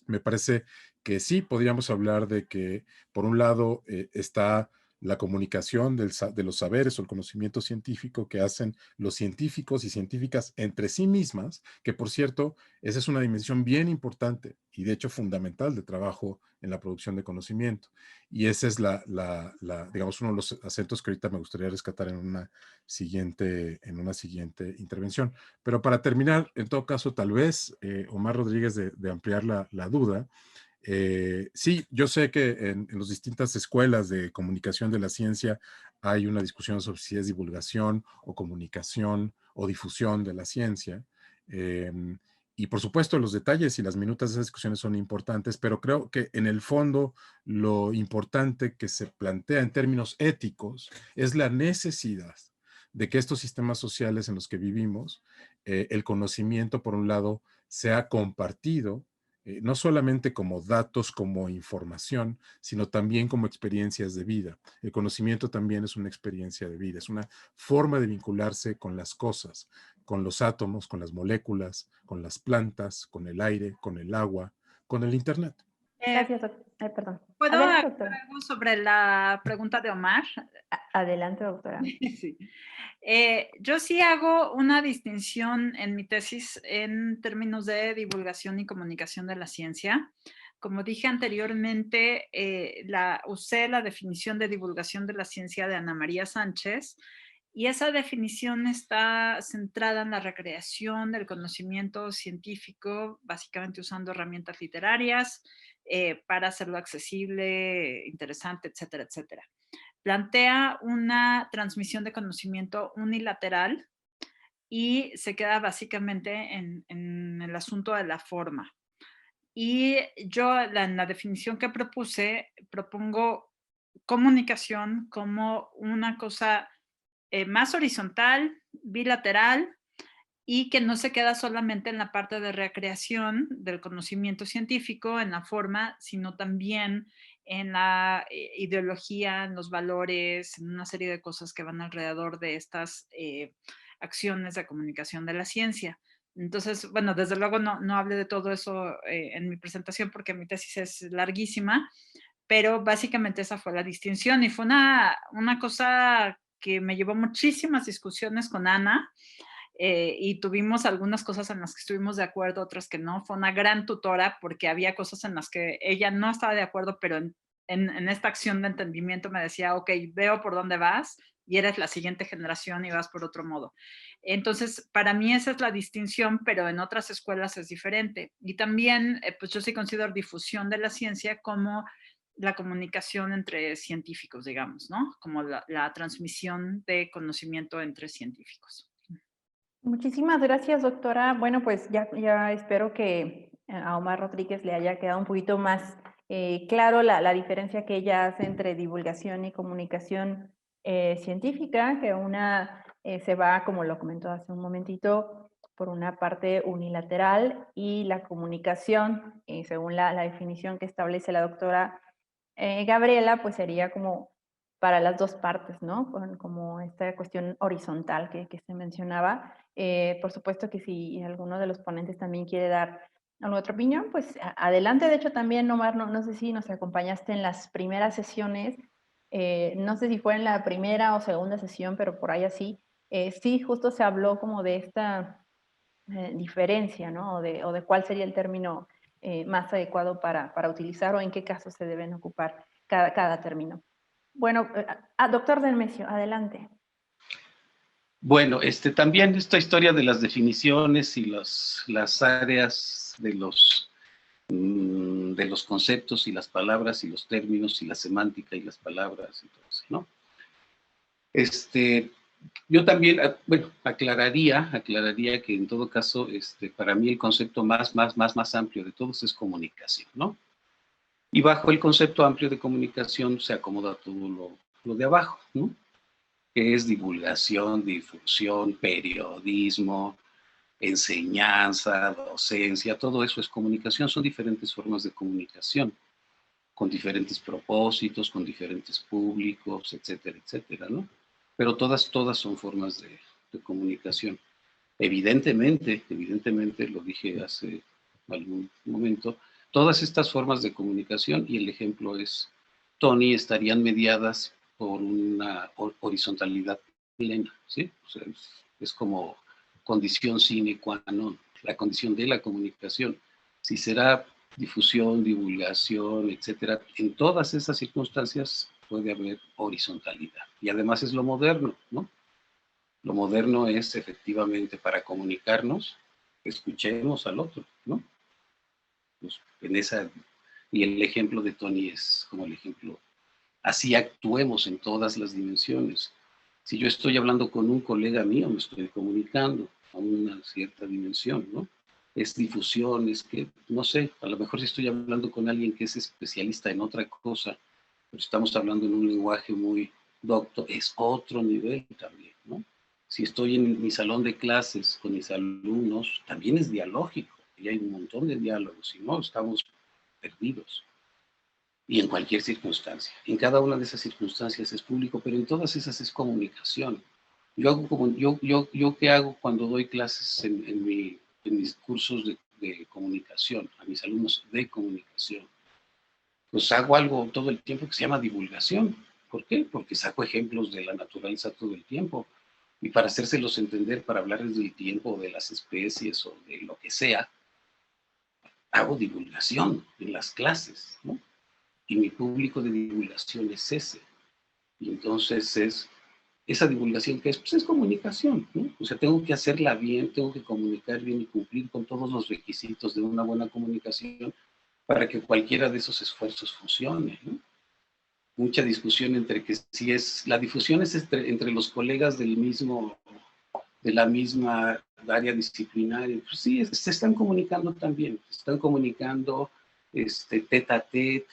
me parece que sí podríamos hablar de que, por un lado, está la comunicación de los saberes o el conocimiento científico que hacen los científicos y científicas entre sí mismas, que por cierto, esa es una dimensión bien importante y de hecho fundamental de trabajo en la producción de conocimiento. Y ese es digamos, uno de los acentos que ahorita me gustaría rescatar en una siguiente intervención. Pero para terminar, en todo caso, tal vez, Omar Rodríguez, de ampliar la duda, sí, yo sé que en las distintas escuelas de comunicación de la ciencia hay una discusión sobre si es divulgación o comunicación o difusión de la ciencia. Y por supuesto los detalles y las minutas de esas discusiones son importantes, pero creo que en el fondo lo importante que se plantea en términos éticos es la necesidad de que estos sistemas sociales en los que vivimos, el conocimiento, por un lado, sea compartido, no solamente como datos, como información, sino también como experiencias de vida. El conocimiento también es una experiencia de vida, es una forma de vincularse con las cosas, con los átomos, con las moléculas, con las plantas, con el aire, con el agua, con el Internet. Gracias, perdón. ¿Puedo Adelante, agregar doctora. algo sobre la pregunta de Omar? Adelante, doctora. Sí. Yo sí hago una distinción en mi tesis en términos de divulgación y comunicación de la ciencia. Como dije anteriormente, usé la definición de divulgación de la ciencia de Ana María Sánchez y esa definición está centrada en la recreación del conocimiento científico, básicamente usando herramientas literarias para hacerlo accesible, interesante, etcétera, etcétera. Plantea una transmisión de conocimiento unilateral y se queda básicamente en el asunto de la forma. Y yo en la definición que propuse, propongo comunicación como una cosa más horizontal, bilateral, y que no se queda solamente en la parte de recreación del conocimiento científico, en la forma, sino también en la ideología, en los valores, en una serie de cosas que van alrededor de estas acciones de comunicación de la ciencia. Entonces, bueno, desde luego no hablé de todo eso en mi presentación porque mi tesis es larguísima, pero básicamente esa fue la distinción y fue una cosa que me llevó muchísimas discusiones con Ana, y tuvimos algunas cosas en las que estuvimos de acuerdo, otras que no. Fue una gran tutora porque había cosas en las que ella no estaba de acuerdo, pero en esta acción de entendimiento me decía, ok, veo por dónde vas y eres la siguiente generación y vas por otro modo. Entonces, para mí esa es la distinción, pero en otras escuelas es diferente. Y también, pues yo sí considero difusión de la ciencia como la comunicación entre científicos, digamos, ¿no? Como la transmisión de conocimiento entre científicos. Muchísimas gracias, doctora. Bueno, pues ya espero que a Omar Rodríguez le haya quedado un poquito más claro la diferencia que ella hace entre divulgación y comunicación científica, que una se va, como lo comentó hace un momentito, por una parte unilateral y la comunicación, según la definición que establece la doctora Gabriela, pues sería como para las dos partes, ¿no? Como esta cuestión horizontal que se mencionaba. Por supuesto que si alguno de los ponentes también quiere dar alguna otra opinión, pues adelante. De hecho, también, Omar, no sé si nos acompañaste en las primeras sesiones, no sé si fue en la primera o segunda sesión, pero por ahí así, sí, justo se habló como de esta diferencia, ¿no? O de cuál sería el término más adecuado para utilizar o en qué casos se deben ocupar cada término. Bueno, doctor Delmesio, adelante. Bueno, también esta historia de las definiciones y las áreas de los conceptos y las palabras y los términos y la semántica y las palabras y todo eso, ¿no? Yo también, bueno, aclararía que en todo caso, para mí el concepto más amplio de todos es comunicación, ¿no? Y bajo el concepto amplio de comunicación se acomoda todo lo de abajo, ¿no? Que es divulgación, difusión, periodismo, enseñanza, docencia, todo eso es comunicación, son diferentes formas de comunicación, con diferentes propósitos, con diferentes públicos, etcétera, etcétera, ¿no? Pero todas son formas de comunicación. Evidentemente, lo dije hace algún momento, todas estas formas de comunicación, y el ejemplo es Tony, estarían mediadas por una horizontalidad plena, ¿sí? O sea, es como condición sine qua non, la condición de la comunicación. Si será difusión, divulgación, etcétera, en todas esas circunstancias puede haber horizontalidad. Y además es lo moderno, ¿no? Lo moderno es efectivamente para comunicarnos, escuchemos al otro, ¿no? Pues y el ejemplo de Tony es como el ejemplo. Así actuemos en todas las dimensiones. Si yo estoy hablando con un colega mío, me estoy comunicando a una cierta dimensión, ¿no? Es difusión, es que, no sé, a lo mejor si estoy hablando con alguien que es especialista en otra cosa, pero estamos hablando en un lenguaje muy docto, es otro nivel también, ¿no? Si estoy en mi salón de clases con mis alumnos, también es dialógico, y hay un montón de diálogos, si no, estamos perdidos. Y en cualquier circunstancia. En cada una de esas circunstancias es público, pero en todas esas es comunicación. Yo ¿qué hago cuando doy clases en mis cursos de comunicación, a mis alumnos de comunicación? Pues hago algo todo el tiempo que se llama divulgación. ¿Por qué? Porque saco ejemplos de la naturaleza todo el tiempo. Y para hacérselos entender, para hablarles del tiempo, de las especies o de lo que sea, hago divulgación en las clases, ¿no? Y mi público de divulgación es ese. Y entonces esa divulgación que es, pues es comunicación, ¿no? O sea, tengo que hacerla bien, tengo que comunicar bien y cumplir con todos los requisitos de una buena comunicación para que cualquiera de esos esfuerzos funcione, ¿no? Mucha discusión entre que si es, la difusión es entre los colegas de la misma área disciplinaria, pues sí, se están comunicando también, se están comunicando tete a tete,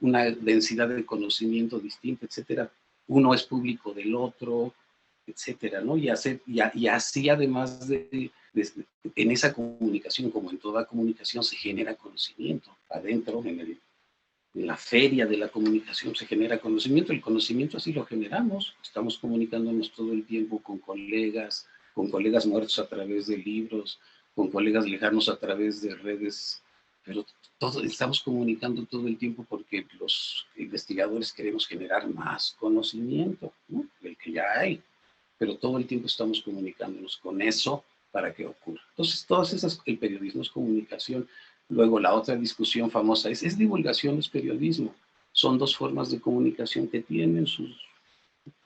una densidad de conocimiento distinta, etcétera. Uno es público del otro, etcétera, ¿no? Y así además en esa comunicación, como en toda comunicación, se genera conocimiento. Adentro, en la feria de la comunicación se genera conocimiento. El conocimiento así lo generamos. Estamos comunicándonos todo el tiempo con colegas muertos a través de libros, con colegas lejanos a través de redes, pero estamos comunicando todo el tiempo porque los investigadores queremos generar más conocimiento, ¿no? Del que ya hay, pero todo el tiempo estamos comunicándonos con eso para que ocurra. Entonces, todas esas, el periodismo es comunicación. Luego, la otra discusión famosa es divulgación, es periodismo. Son dos formas de comunicación que tienen sus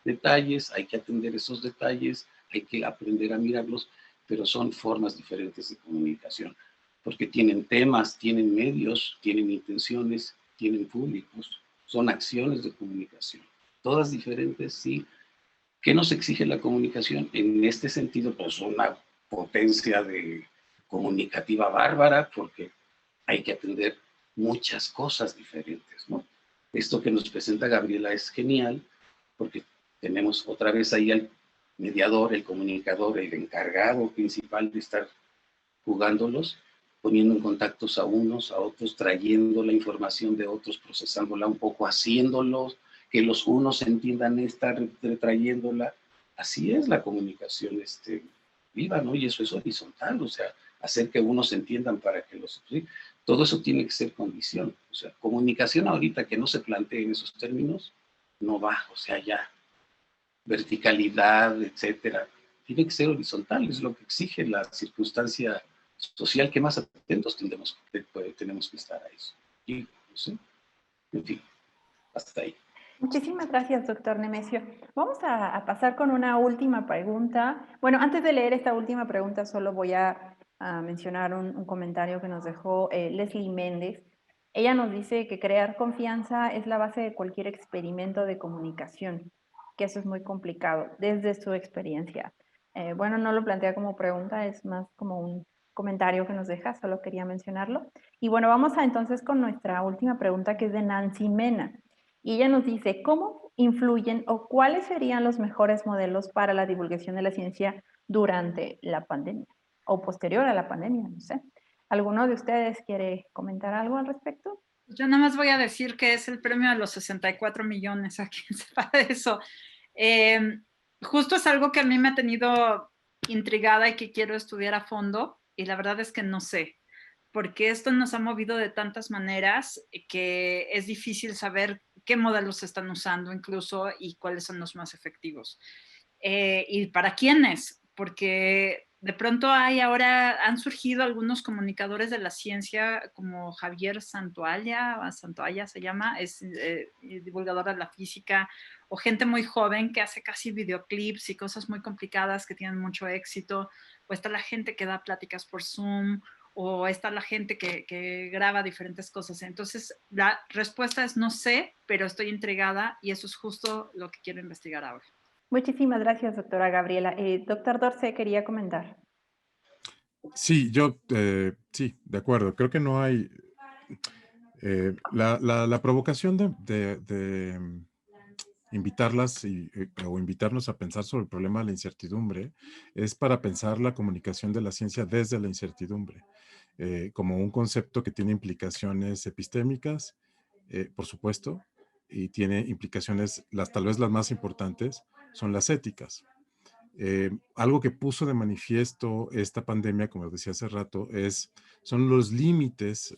detalles, hay que atender esos detalles, hay que aprender a mirarlos, pero son formas diferentes de comunicación, porque tienen temas, tienen medios, tienen intenciones, tienen públicos, son acciones de comunicación, todas diferentes, sí. ¿Qué nos exige la comunicación? En este sentido, pues una potencia comunicativa bárbara, porque hay que atender muchas cosas diferentes, ¿no? Esto que nos presenta Gabriela es genial, porque tenemos otra vez ahí al mediador, el comunicador, el encargado principal de estar jugándolos, poniendo en contactos a unos, a otros, trayendo la información de otros, procesándola un poco, haciéndolos, que los unos entiendan esta, retrayéndola. Así es la comunicación viva, ¿no? Y eso es horizontal, o sea, hacer que unos entiendan para que los... ¿sí? Todo eso tiene que ser condición. O sea, comunicación ahorita que no se plantee en esos términos, no va, o sea, ya verticalidad, etcétera. Tiene que ser horizontal, es lo que exige la circunstancia social, que más atentos tenemos que estar a eso. Y, no sé, en fin, hasta ahí. Muchísimas gracias, doctor Nemesio. Vamos a pasar con una última pregunta. Bueno, antes de leer esta última pregunta, solo voy a mencionar un comentario que nos dejó Leslie Méndez. Ella nos dice que crear confianza es la base de cualquier experimento de comunicación, que eso es muy complicado desde su experiencia. Bueno, no lo plantea como pregunta, es más como un comentario que nos deja, solo quería mencionarlo. Y bueno, vamos entonces con nuestra última pregunta, que es de Nancy Mena. Y ella nos dice, ¿cómo influyen o cuáles serían los mejores modelos para la divulgación de la ciencia durante la pandemia o posterior a la pandemia? No sé. ¿Alguno de ustedes quiere comentar algo al respecto? Yo nada más voy a decir que es el premio a los 64 millones, a quien sepa de eso. Justo es algo que a mí me ha tenido intrigada y que quiero estudiar a fondo, y la verdad es que no sé, porque esto nos ha movido de tantas maneras que es difícil saber qué modelos se están usando incluso y cuáles son los más efectivos. Y para quiénes, porque de pronto han surgido algunos comunicadores de la ciencia como Javier Santoalla se llama, es divulgador de la física, o gente muy joven que hace casi videoclips y cosas muy complicadas que tienen mucho éxito, o está la gente que da pláticas por Zoom, o está la gente que graba diferentes cosas. Entonces, la respuesta es no sé, pero estoy intrigada y eso es justo lo que quiero investigar ahora. Muchísimas gracias, doctora Gabriela. Doctor Dorce quería comentar. Sí, sí, de acuerdo. Creo que no hay... la provocación de invitarlas o invitarnos a pensar sobre el problema de la incertidumbre es para pensar la comunicación de la ciencia desde la incertidumbre, como un concepto que tiene implicaciones epistémicas, por supuesto, y tiene implicaciones, tal vez las más importantes, son las éticas. Algo que puso de manifiesto esta pandemia, como decía hace rato, son los límites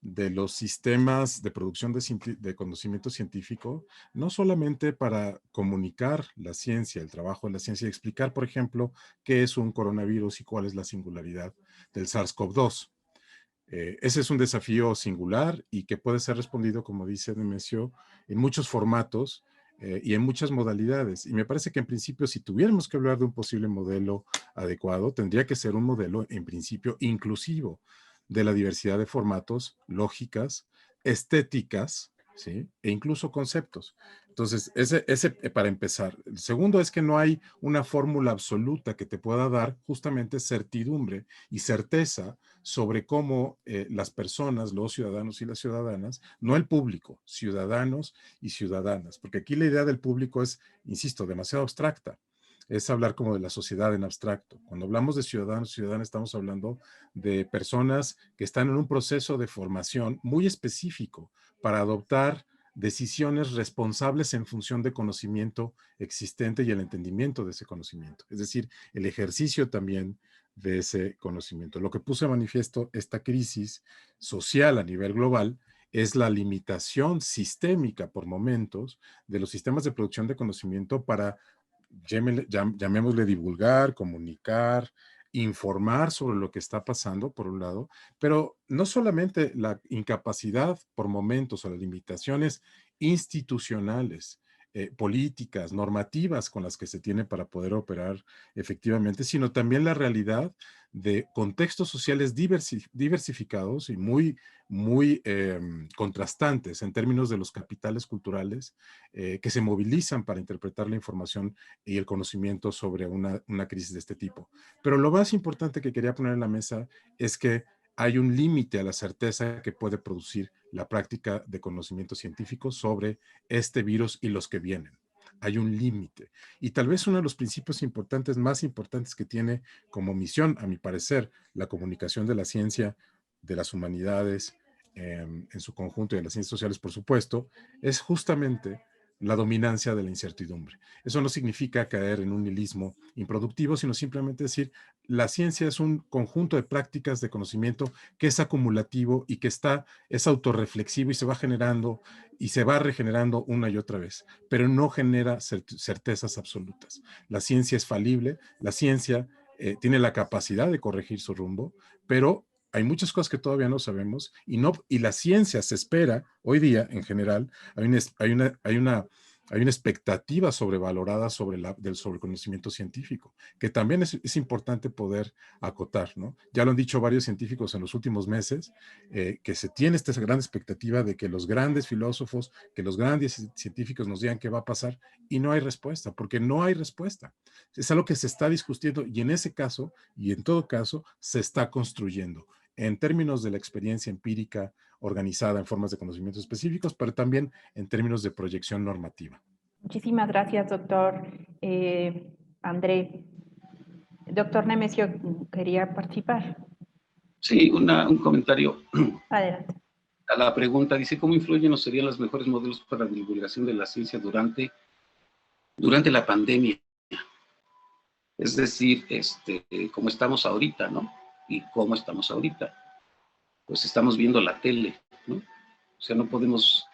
de los sistemas de producción de conocimiento científico, no solamente para comunicar la ciencia, el trabajo de la ciencia, y explicar, por ejemplo, qué es un coronavirus y cuál es la singularidad del SARS-CoV-2. Ese es un desafío singular y que puede ser respondido, como dice Nemesio, en muchos formatos y en muchas modalidades. Y me parece que en principio, si tuviéramos que hablar de un posible modelo adecuado, tendría que ser un modelo en principio inclusivo de la diversidad de formatos, lógicas, estéticas, ¿sí? E incluso conceptos. Entonces, ese para empezar. El segundo es que no hay una fórmula absoluta que te pueda dar justamente certidumbre y certeza sobre cómo las personas, los ciudadanos y las ciudadanas, no el público, ciudadanos y ciudadanas, porque aquí la idea del público es, insisto, demasiado abstracta. Es hablar como de la sociedad en abstracto. Cuando hablamos de ciudadanos y ciudadanas, estamos hablando de personas que están en un proceso de formación muy específico para adoptar decisiones responsables en función de conocimiento existente y el entendimiento de ese conocimiento. Es decir, el ejercicio también de ese conocimiento. Lo que puso de manifiesto esta crisis social a nivel global es la limitación sistémica por momentos de los sistemas de producción de conocimiento para, llamémosle, divulgar, comunicar, informar sobre lo que está pasando, por un lado, pero no solamente la incapacidad por momentos o las limitaciones institucionales, políticas, normativas con las que se tiene para poder operar efectivamente, sino también la realidad de contextos sociales diversificados y muy contrastantes en términos de los capitales culturales que se movilizan para interpretar la información y el conocimiento sobre una crisis de este tipo. Pero lo más importante que quería poner en la mesa es que hay un límite a la certeza que puede producir la práctica de conocimiento científico sobre este virus y los que vienen. Hay un límite. Y tal vez uno de los principios importantes, más importantes que tiene como misión, a mi parecer, la comunicación de la ciencia, de las humanidades, en su conjunto y de las ciencias sociales, por supuesto, es justamente la dominancia de la incertidumbre. Eso no significa caer en un nihilismo improductivo, sino simplemente decir, la ciencia es un conjunto de prácticas de conocimiento que es acumulativo y que es autorreflexivo y se va generando y se va regenerando una y otra vez, pero no genera certezas absolutas. La ciencia es falible, la ciencia tiene la capacidad de corregir su rumbo, pero hay muchas cosas que todavía no sabemos y la ciencia se espera, hoy día en general, hay una expectativa sobrevalorada del sobreconocimiento científico, que también es importante poder acotar, ¿no? Ya lo han dicho varios científicos en los últimos meses, que se tiene esta gran expectativa de que los grandes filósofos, que los grandes científicos nos digan qué va a pasar, y no hay respuesta, porque no hay respuesta. Es algo que se está discutiendo y en ese caso, y en todo caso, se está construyendo en términos de la experiencia empírica organizada en formas de conocimientos específicos, pero también en términos de proyección normativa. Muchísimas gracias, doctor André. Doctor Nemesio, quería participar. Sí, un comentario Adelante. a la pregunta. Dice, ¿cómo influyen o serían los mejores modelos para la divulgación de la ciencia durante la pandemia? Es decir, cómo estamos ahorita, ¿no? ¿Y cómo estamos ahorita? Pues estamos viendo la tele, ¿no? O sea, no podemos,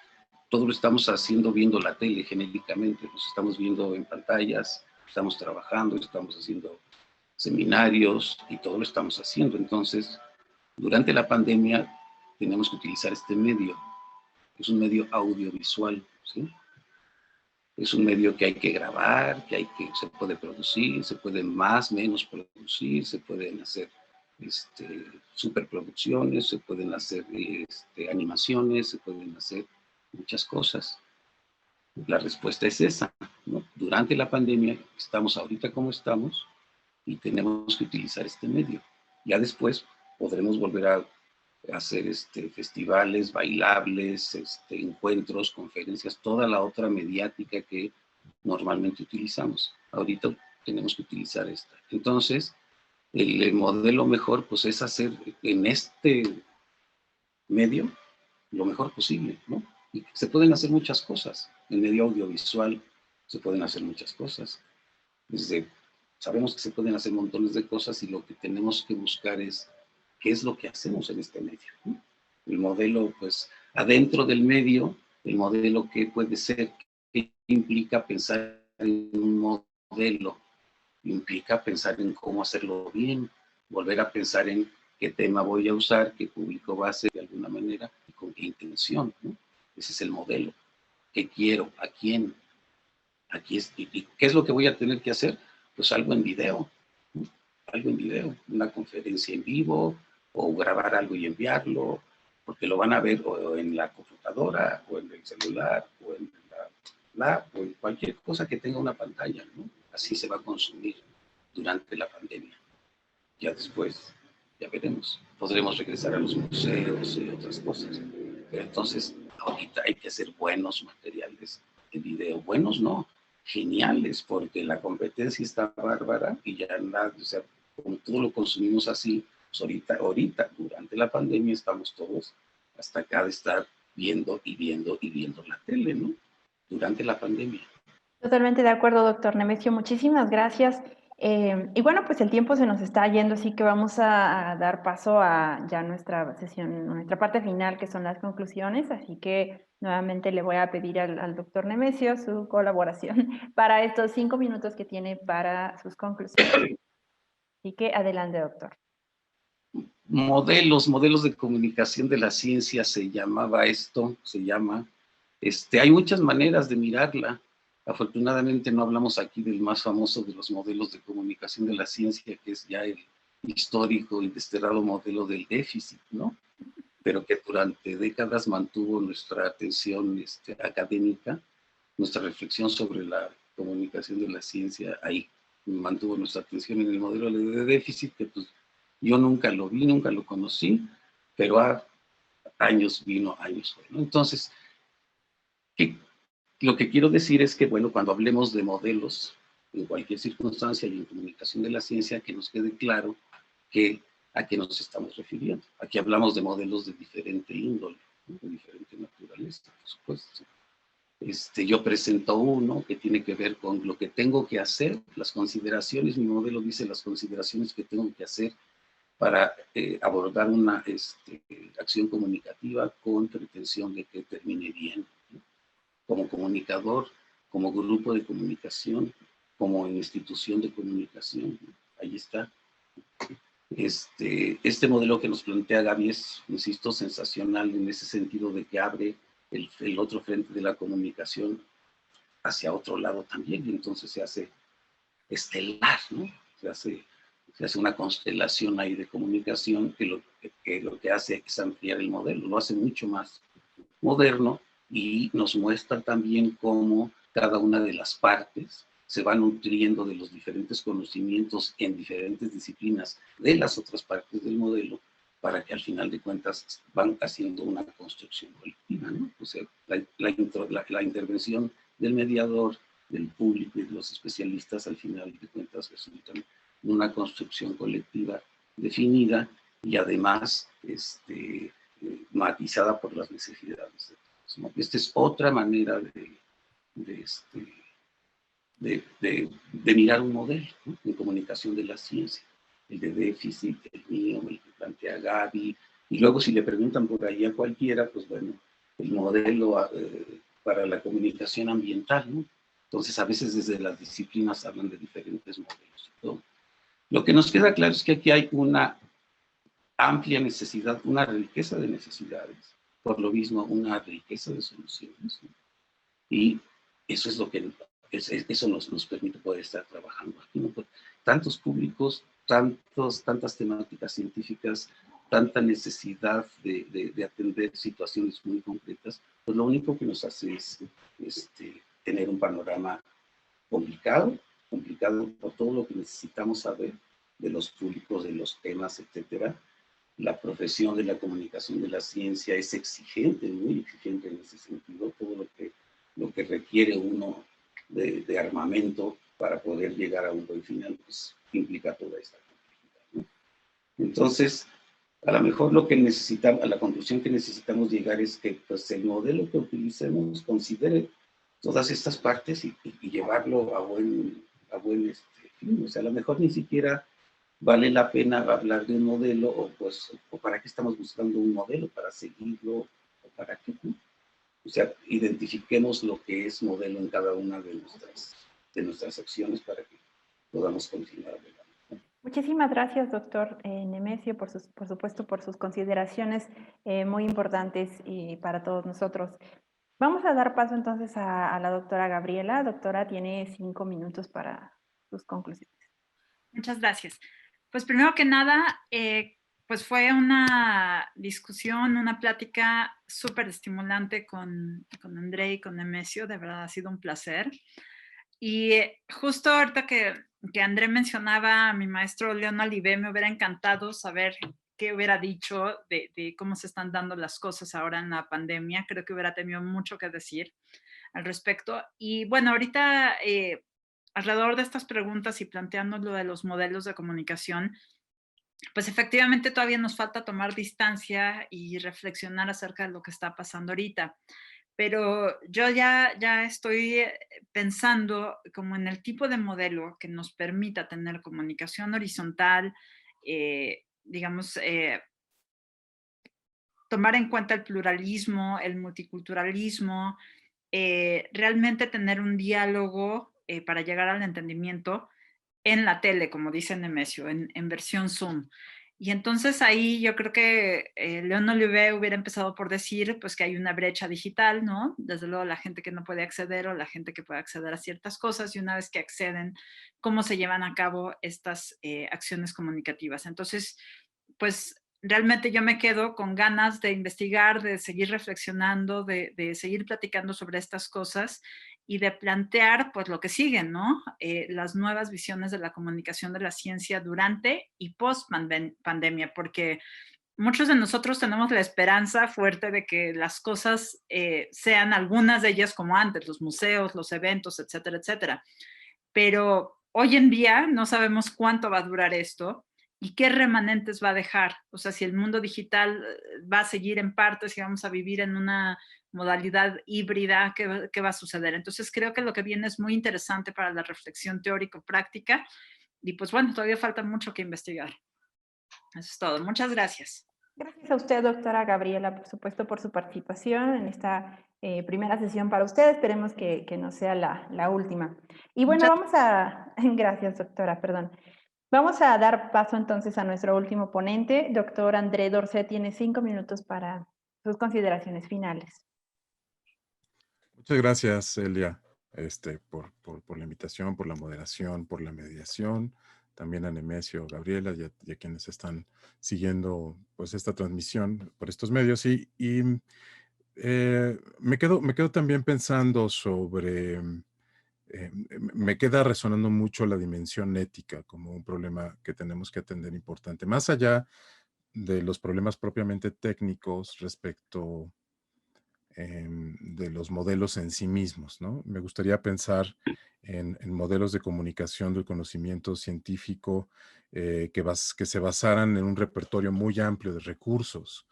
todo lo estamos haciendo viendo la tele genéricamente, nos estamos viendo en pantallas, estamos trabajando, estamos haciendo seminarios y todo lo estamos haciendo. Entonces, durante la pandemia tenemos que utilizar este medio. Es un medio audiovisual, ¿sí? Es un medio que hay que grabar, se puede producir, se puede más, menos producir, se pueden hacer superproducciones, se pueden hacer animaciones, se pueden hacer muchas cosas. La respuesta es esa, ¿no? Durante la pandemia estamos ahorita como estamos y tenemos que utilizar este medio. Ya después podremos volver a hacer festivales, bailables, encuentros, conferencias, toda la otra mediática que normalmente utilizamos. Ahorita tenemos que utilizar esta. Entonces, el modelo mejor pues es hacer en este medio lo mejor posible, ¿no? Y se pueden hacer muchas cosas. En medio audiovisual se pueden hacer muchas cosas. Sabemos que se pueden hacer montones de cosas y lo que tenemos que buscar es qué es lo que hacemos en este medio, ¿no? El modelo, pues, adentro del medio, el modelo que puede ser, que implica pensar en un modelo, implica pensar en cómo hacerlo bien, volver a pensar en qué tema voy a usar, qué público va a ser de alguna manera y con qué intención, ¿no? Ese es el modelo. ¿Qué quiero? ¿A quién? ¿Y qué es lo que voy a tener que hacer? Pues algo en video, ¿no? Algo en video, una conferencia en vivo o grabar algo y enviarlo, porque lo van a ver o en la computadora o en el celular o en la o en cualquier cosa que tenga una pantalla, ¿no? Así se va a consumir durante la pandemia. Ya después, ya veremos, podremos regresar a los museos y otras cosas, pero entonces ahorita hay que hacer buenos materiales de video, buenos no, geniales, porque la competencia está bárbara y ya nada, o sea, como todo lo consumimos así, pues ahorita, durante la pandemia estamos todos hasta acá de estar viendo y viendo y viendo la tele, ¿no? Durante la pandemia. Totalmente de acuerdo, doctor Nemesio. Muchísimas gracias. Y bueno, pues el tiempo se nos está yendo, así que vamos a dar paso a ya nuestra sesión, nuestra parte final, que son las conclusiones. Así que nuevamente le voy a pedir al doctor Nemesio su colaboración para estos 5 minutos que tiene para sus conclusiones. Así que adelante, doctor. Modelos de comunicación de la ciencia se llamaba esto, se llama. Hay muchas maneras de mirarla. Afortunadamente no hablamos aquí del más famoso de los modelos de comunicación de la ciencia, que es ya el histórico y desterrado modelo del déficit, ¿no? Pero que durante décadas mantuvo nuestra atención académica, nuestra reflexión sobre la comunicación de la ciencia ahí, mantuvo nuestra atención en el modelo de déficit, que pues yo nunca lo vi, nunca lo conocí, pero años vino, años fue, ¿no? Entonces, lo que quiero decir es que, bueno, cuando hablemos de modelos, en cualquier circunstancia y en comunicación de la ciencia, que nos quede claro a qué nos estamos refiriendo. Aquí hablamos de modelos de diferente índole, ¿no? De diferente naturaleza, por supuesto. Yo presento uno que tiene que ver con lo que tengo que hacer, las consideraciones, mi modelo dice las consideraciones que tengo que hacer para abordar una acción comunicativa con pretensión de que termine bien, ¿no? Como comunicador, como grupo de comunicación, como institución de comunicación, ¿no? Ahí está. Este modelo que nos plantea Gaby es, insisto, sensacional en ese sentido de que abre el otro frente de la comunicación hacia otro lado también, y entonces se hace estelar, ¿no? Se hace una constelación ahí de comunicación que lo que hace es ampliar el modelo, lo hace mucho más moderno y nos muestra también cómo cada una de las partes se va nutriendo de los diferentes conocimientos en diferentes disciplinas de las otras partes del modelo para que al final de cuentas van haciendo una construcción colectiva, ¿no? O sea, la intervención del mediador, del público y de los especialistas al final de cuentas resultan en una construcción colectiva definida y además matizada por las necesidades de todos, ¿no? Esta es otra manera de mirar un modelo, ¿no? En comunicación de la ciencia, el de déficit, el mío, el que plantea Gaby, y luego si le preguntan por ahí a cualquiera, pues bueno, el modelo para la comunicación ambiental, ¿no? Entonces a veces desde las disciplinas hablan de diferentes modelos. ¿No? Lo que nos queda claro es que aquí hay una amplia necesidad, una riqueza de necesidades, por lo mismo una riqueza de soluciones, ¿no? Y eso es lo que eso nos permite poder estar trabajando aquí, ¿no? Tantos públicos, tantas temáticas científicas, tanta necesidad de atender situaciones muy concretas, pues lo único que nos hace es tener un panorama complicado por todo lo que necesitamos saber de los públicos, de los temas, etcétera. La profesión de la comunicación de la ciencia es exigente, muy exigente en ese sentido, todo lo que requiere uno de armamento para poder llegar a un buen final, pues implica toda esta complejidad, ¿no? Entonces, a lo mejor lo que necesitamos, a la conclusión que necesitamos llegar es que pues, el modelo que utilicemos considere todas estas partes y llevarlo a buen fin. O sea, a lo mejor ni siquiera vale la pena hablar de un modelo o para qué estamos buscando un modelo, para seguirlo o para qué, ¿no? O sea, identifiquemos lo que es modelo en cada una de nuestras acciones para que podamos continuar adelante. Muchísimas gracias, doctor Nemesio, por supuesto, por sus consideraciones muy importantes y para todos nosotros. Vamos a dar paso entonces a la doctora Gabriela. Doctora, tiene 5 minutos para sus conclusiones. Muchas gracias. Pues primero que nada, pues fue una discusión, una plática súper estimulante con André y con Nemesio. De verdad ha sido un placer. Y justo ahorita que André mencionaba a mi maestro León Olivé, me hubiera encantado saber qué hubiera dicho de cómo se están dando las cosas ahora en la pandemia. Creo que hubiera tenido mucho que decir al respecto. Y bueno, ahorita alrededor de estas preguntas y planteando lo de los modelos de comunicación, pues efectivamente todavía nos falta tomar distancia y reflexionar acerca de lo que está pasando ahorita. Pero yo ya estoy pensando como en el tipo de modelo que nos permita tener comunicación horizontal, digamos, tomar en cuenta el pluralismo, el multiculturalismo, realmente tener un diálogo para llegar al entendimiento en la tele, como dice Nemesio, en versión Zoom. Y entonces ahí yo creo que León Olivé hubiera empezado por decir pues que hay una brecha digital, ¿no? Desde luego la gente que no puede acceder o la gente que puede acceder a ciertas cosas y una vez que acceden, cómo se llevan a cabo estas acciones comunicativas. Entonces, pues realmente yo me quedo con ganas de investigar, de seguir reflexionando, de seguir platicando sobre estas cosas y de plantear pues lo que sigue, ¿no? Las nuevas visiones de la comunicación de la ciencia durante y post pandemia, porque muchos de nosotros tenemos la esperanza fuerte de que las cosas sean algunas de ellas como antes, los museos, los eventos, etcétera, etcétera. Pero hoy en día no sabemos cuánto va a durar esto y qué remanentes va a dejar. O sea, si el mundo digital va a seguir en parte, si vamos a vivir en una modalidad híbrida, ¿qué va a suceder? Entonces creo que lo que viene es muy interesante para la reflexión teórico-práctica y pues bueno, todavía falta mucho que investigar. Eso es todo. Muchas gracias. Gracias a usted, doctora Gabriela, por supuesto, por su participación en esta primera sesión para usted. Esperemos que no sea la última. Y bueno, vamos a... Gracias, doctora, perdón. Vamos a dar paso entonces a nuestro último ponente. Doctor André Dorset tiene 5 minutos para sus consideraciones finales. Muchas gracias, Elia, por la invitación, por la moderación, por la mediación. También a Nemesio, Gabriela y a quienes están siguiendo pues, esta transmisión por estos medios. Me quedo también pensando sobre, me queda resonando mucho la dimensión ética como un problema que tenemos que atender importante, más allá de los problemas propiamente técnicos respecto de los modelos en sí mismos, ¿no? Me gustaría pensar en modelos de comunicación del conocimiento científico que se basaran en un repertorio muy amplio de recursos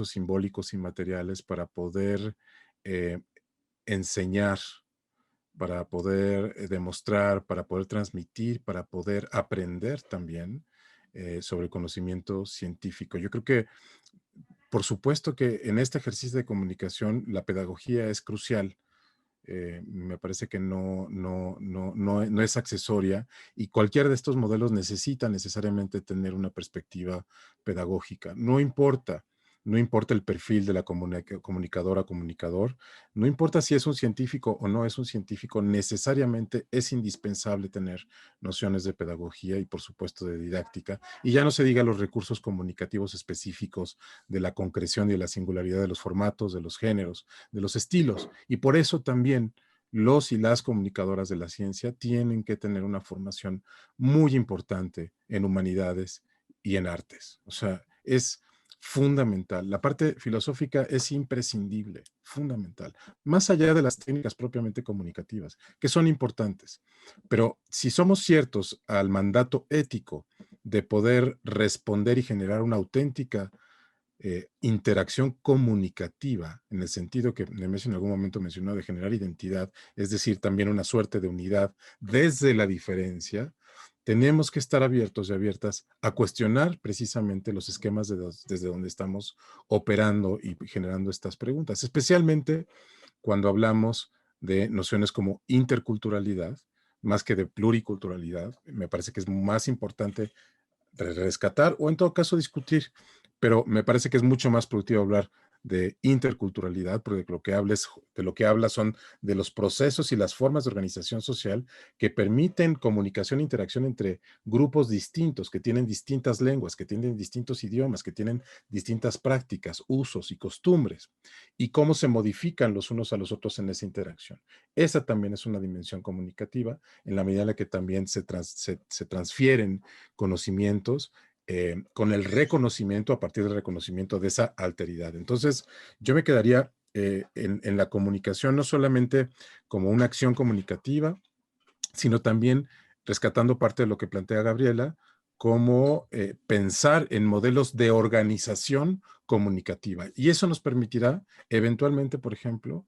simbólicos y materiales para poder eh, enseñar, para poder demostrar, para poder transmitir, para poder aprender también sobre el conocimiento científico. Yo creo que por supuesto que en este ejercicio de comunicación la pedagogía es crucial. Me parece que no es accesoria y cualquiera de estos modelos necesita necesariamente tener una perspectiva pedagógica. No importa el perfil de la comunicadora o comunicador, no importa si es un científico o no es un científico, necesariamente es indispensable tener nociones de pedagogía y por supuesto de didáctica. Y ya no se diga los recursos comunicativos específicos de la concreción y de la singularidad de los formatos, de los géneros, de los estilos. Y por eso también los y las comunicadoras de la ciencia tienen que tener una formación muy importante en humanidades y en artes. O sea, es fundamental. La parte filosófica es imprescindible, fundamental, más allá de las técnicas propiamente comunicativas, que son importantes. Pero si somos ciertos al mandato ético de poder responder y generar una auténtica interacción comunicativa, en el sentido que Nemesio en algún momento mencionó de generar identidad, es decir, también una suerte de unidad desde la diferencia, tenemos que estar abiertos y abiertas a cuestionar precisamente los esquemas desde donde estamos operando y generando estas preguntas, especialmente cuando hablamos de nociones como interculturalidad, más que de pluriculturalidad. Me parece que es más importante rescatar o en todo caso discutir, pero me parece que es mucho más productivo hablar de interculturalidad, porque de lo que habla son de los procesos y las formas de organización social que permiten comunicación e interacción entre grupos distintos, que tienen distintas lenguas, que tienen distintos idiomas, que tienen distintas prácticas, usos y costumbres, y cómo se modifican los unos a los otros en esa interacción. Esa también es una dimensión comunicativa, en la medida en la que también se transfieren conocimientos con el reconocimiento, a partir del reconocimiento de esa alteridad. Entonces, yo me quedaría en la comunicación no solamente como una acción comunicativa, sino también rescatando parte de lo que plantea Gabriela, como pensar en modelos de organización comunicativa. Y eso nos permitirá eventualmente, por ejemplo,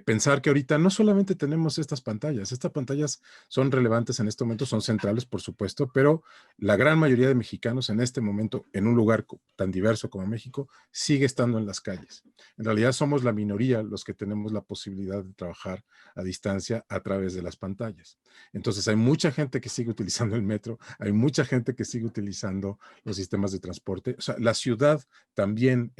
pensar que ahorita no solamente tenemos estas pantallas son relevantes en este momento, son centrales, por supuesto, pero la gran mayoría de mexicanos en este momento, en un lugar tan diverso como México, sigue estando en las calles. En realidad somos la minoría los que tenemos la posibilidad de trabajar a distancia a través de las pantallas. Entonces hay mucha gente que sigue utilizando el metro, hay mucha gente que sigue utilizando los sistemas de transporte. O sea, la ciudad también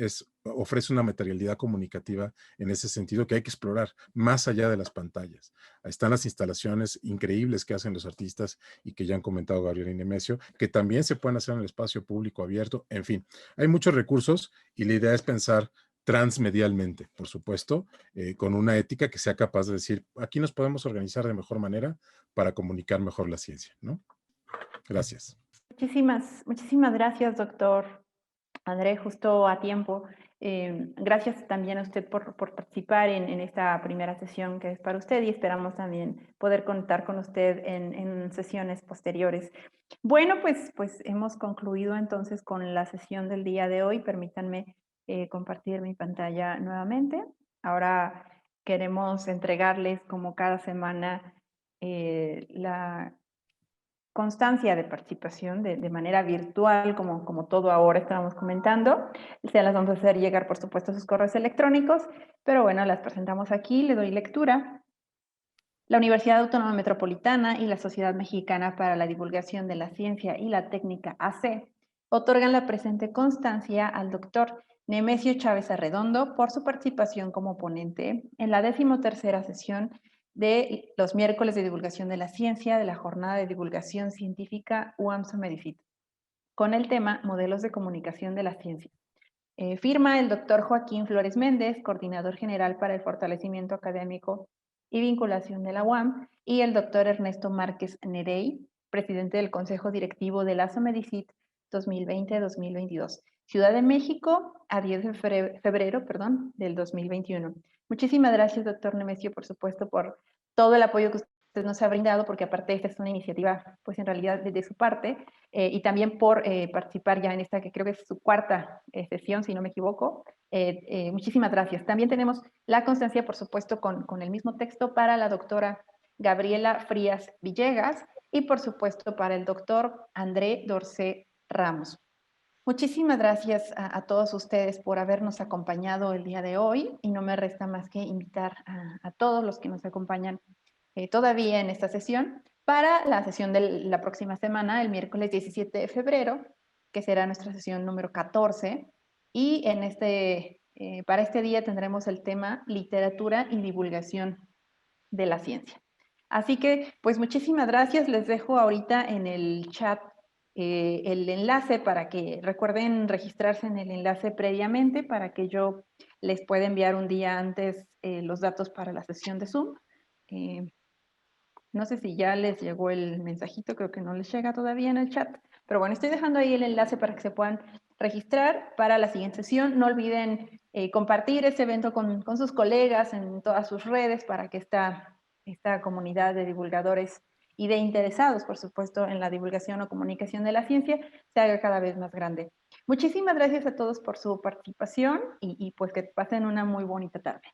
ofrece una materialidad comunicativa en ese sentido que hay que explorar más allá de las pantallas. Ahí están las instalaciones increíbles que hacen los artistas y que ya han comentado Gabriel y Nemesio, que también se pueden hacer en el espacio público abierto. En fin, hay muchos recursos y la idea es pensar transmedialmente, por supuesto, con una ética que sea capaz de decir, aquí nos podemos organizar de mejor manera para comunicar mejor la ciencia, ¿no? Gracias. Muchísimas gracias, doctor André, justo a tiempo. Gracias también a usted por participar en esta primera sesión que es para usted y esperamos también poder contar con usted en sesiones posteriores. Bueno, pues hemos concluido entonces con la sesión del día de hoy. Permítanme compartir mi pantalla nuevamente. Ahora queremos entregarles como cada semana la constancia de participación de manera virtual, como todo ahora estábamos comentando. Se las vamos a hacer llegar, por supuesto, a sus correos electrónicos, pero bueno, las presentamos aquí, le doy lectura. La Universidad Autónoma Metropolitana y la Sociedad Mexicana para la Divulgación de la Ciencia y la Técnica AC otorgan la presente constancia al doctor Nemesio Chávez Arredondo por su participación como ponente en la 13ª sesión de los miércoles de divulgación de la ciencia de la Jornada de Divulgación Científica UAM Somedifit, con el tema Modelos de Comunicación de la Ciencia. Firma el doctor Joaquín Flores Méndez, coordinador general para el fortalecimiento académico y vinculación de la UAM, y el doctor Ernesto Márquez Nerey, presidente del Consejo Directivo de la SOMEDICIT 2020-2022, Ciudad de México, a 10 de febrero del 2021. Muchísimas gracias, doctor Nemesio, por supuesto, por todo el apoyo que usted nos ha brindado, porque aparte esta es una iniciativa, pues en realidad desde su parte, y también por participar ya en esta, que creo que es su 4ª sesión, si no me equivoco. Muchísimas gracias. También tenemos la constancia, por supuesto, con el mismo texto para la doctora Gabriela Frías Villegas y, por supuesto, para el doctor André Dorcé Ramos. Muchísimas gracias a todos ustedes por habernos acompañado el día de hoy, y no me resta más que invitar a todos los que nos acompañan todavía en esta sesión para la sesión de la próxima semana, el miércoles 17 de febrero, que será nuestra sesión número 14, y para este día tendremos el tema Literatura y Divulgación de la Ciencia. Así que, pues muchísimas gracias. Les dejo ahorita en el chat el enlace para que recuerden registrarse en el enlace previamente para que yo les pueda enviar un día antes los datos para la sesión de Zoom. No sé si ya les llegó el mensajito, creo que no les llega todavía en el chat, pero bueno, estoy dejando ahí el enlace para que se puedan registrar para la siguiente sesión. No olviden compartir este evento con sus colegas en todas sus redes para que esta comunidad de divulgadores y de interesados, por supuesto, en la divulgación o comunicación de la ciencia se haga cada vez más grande. Muchísimas gracias a todos por su participación y pues que pasen una muy bonita tarde.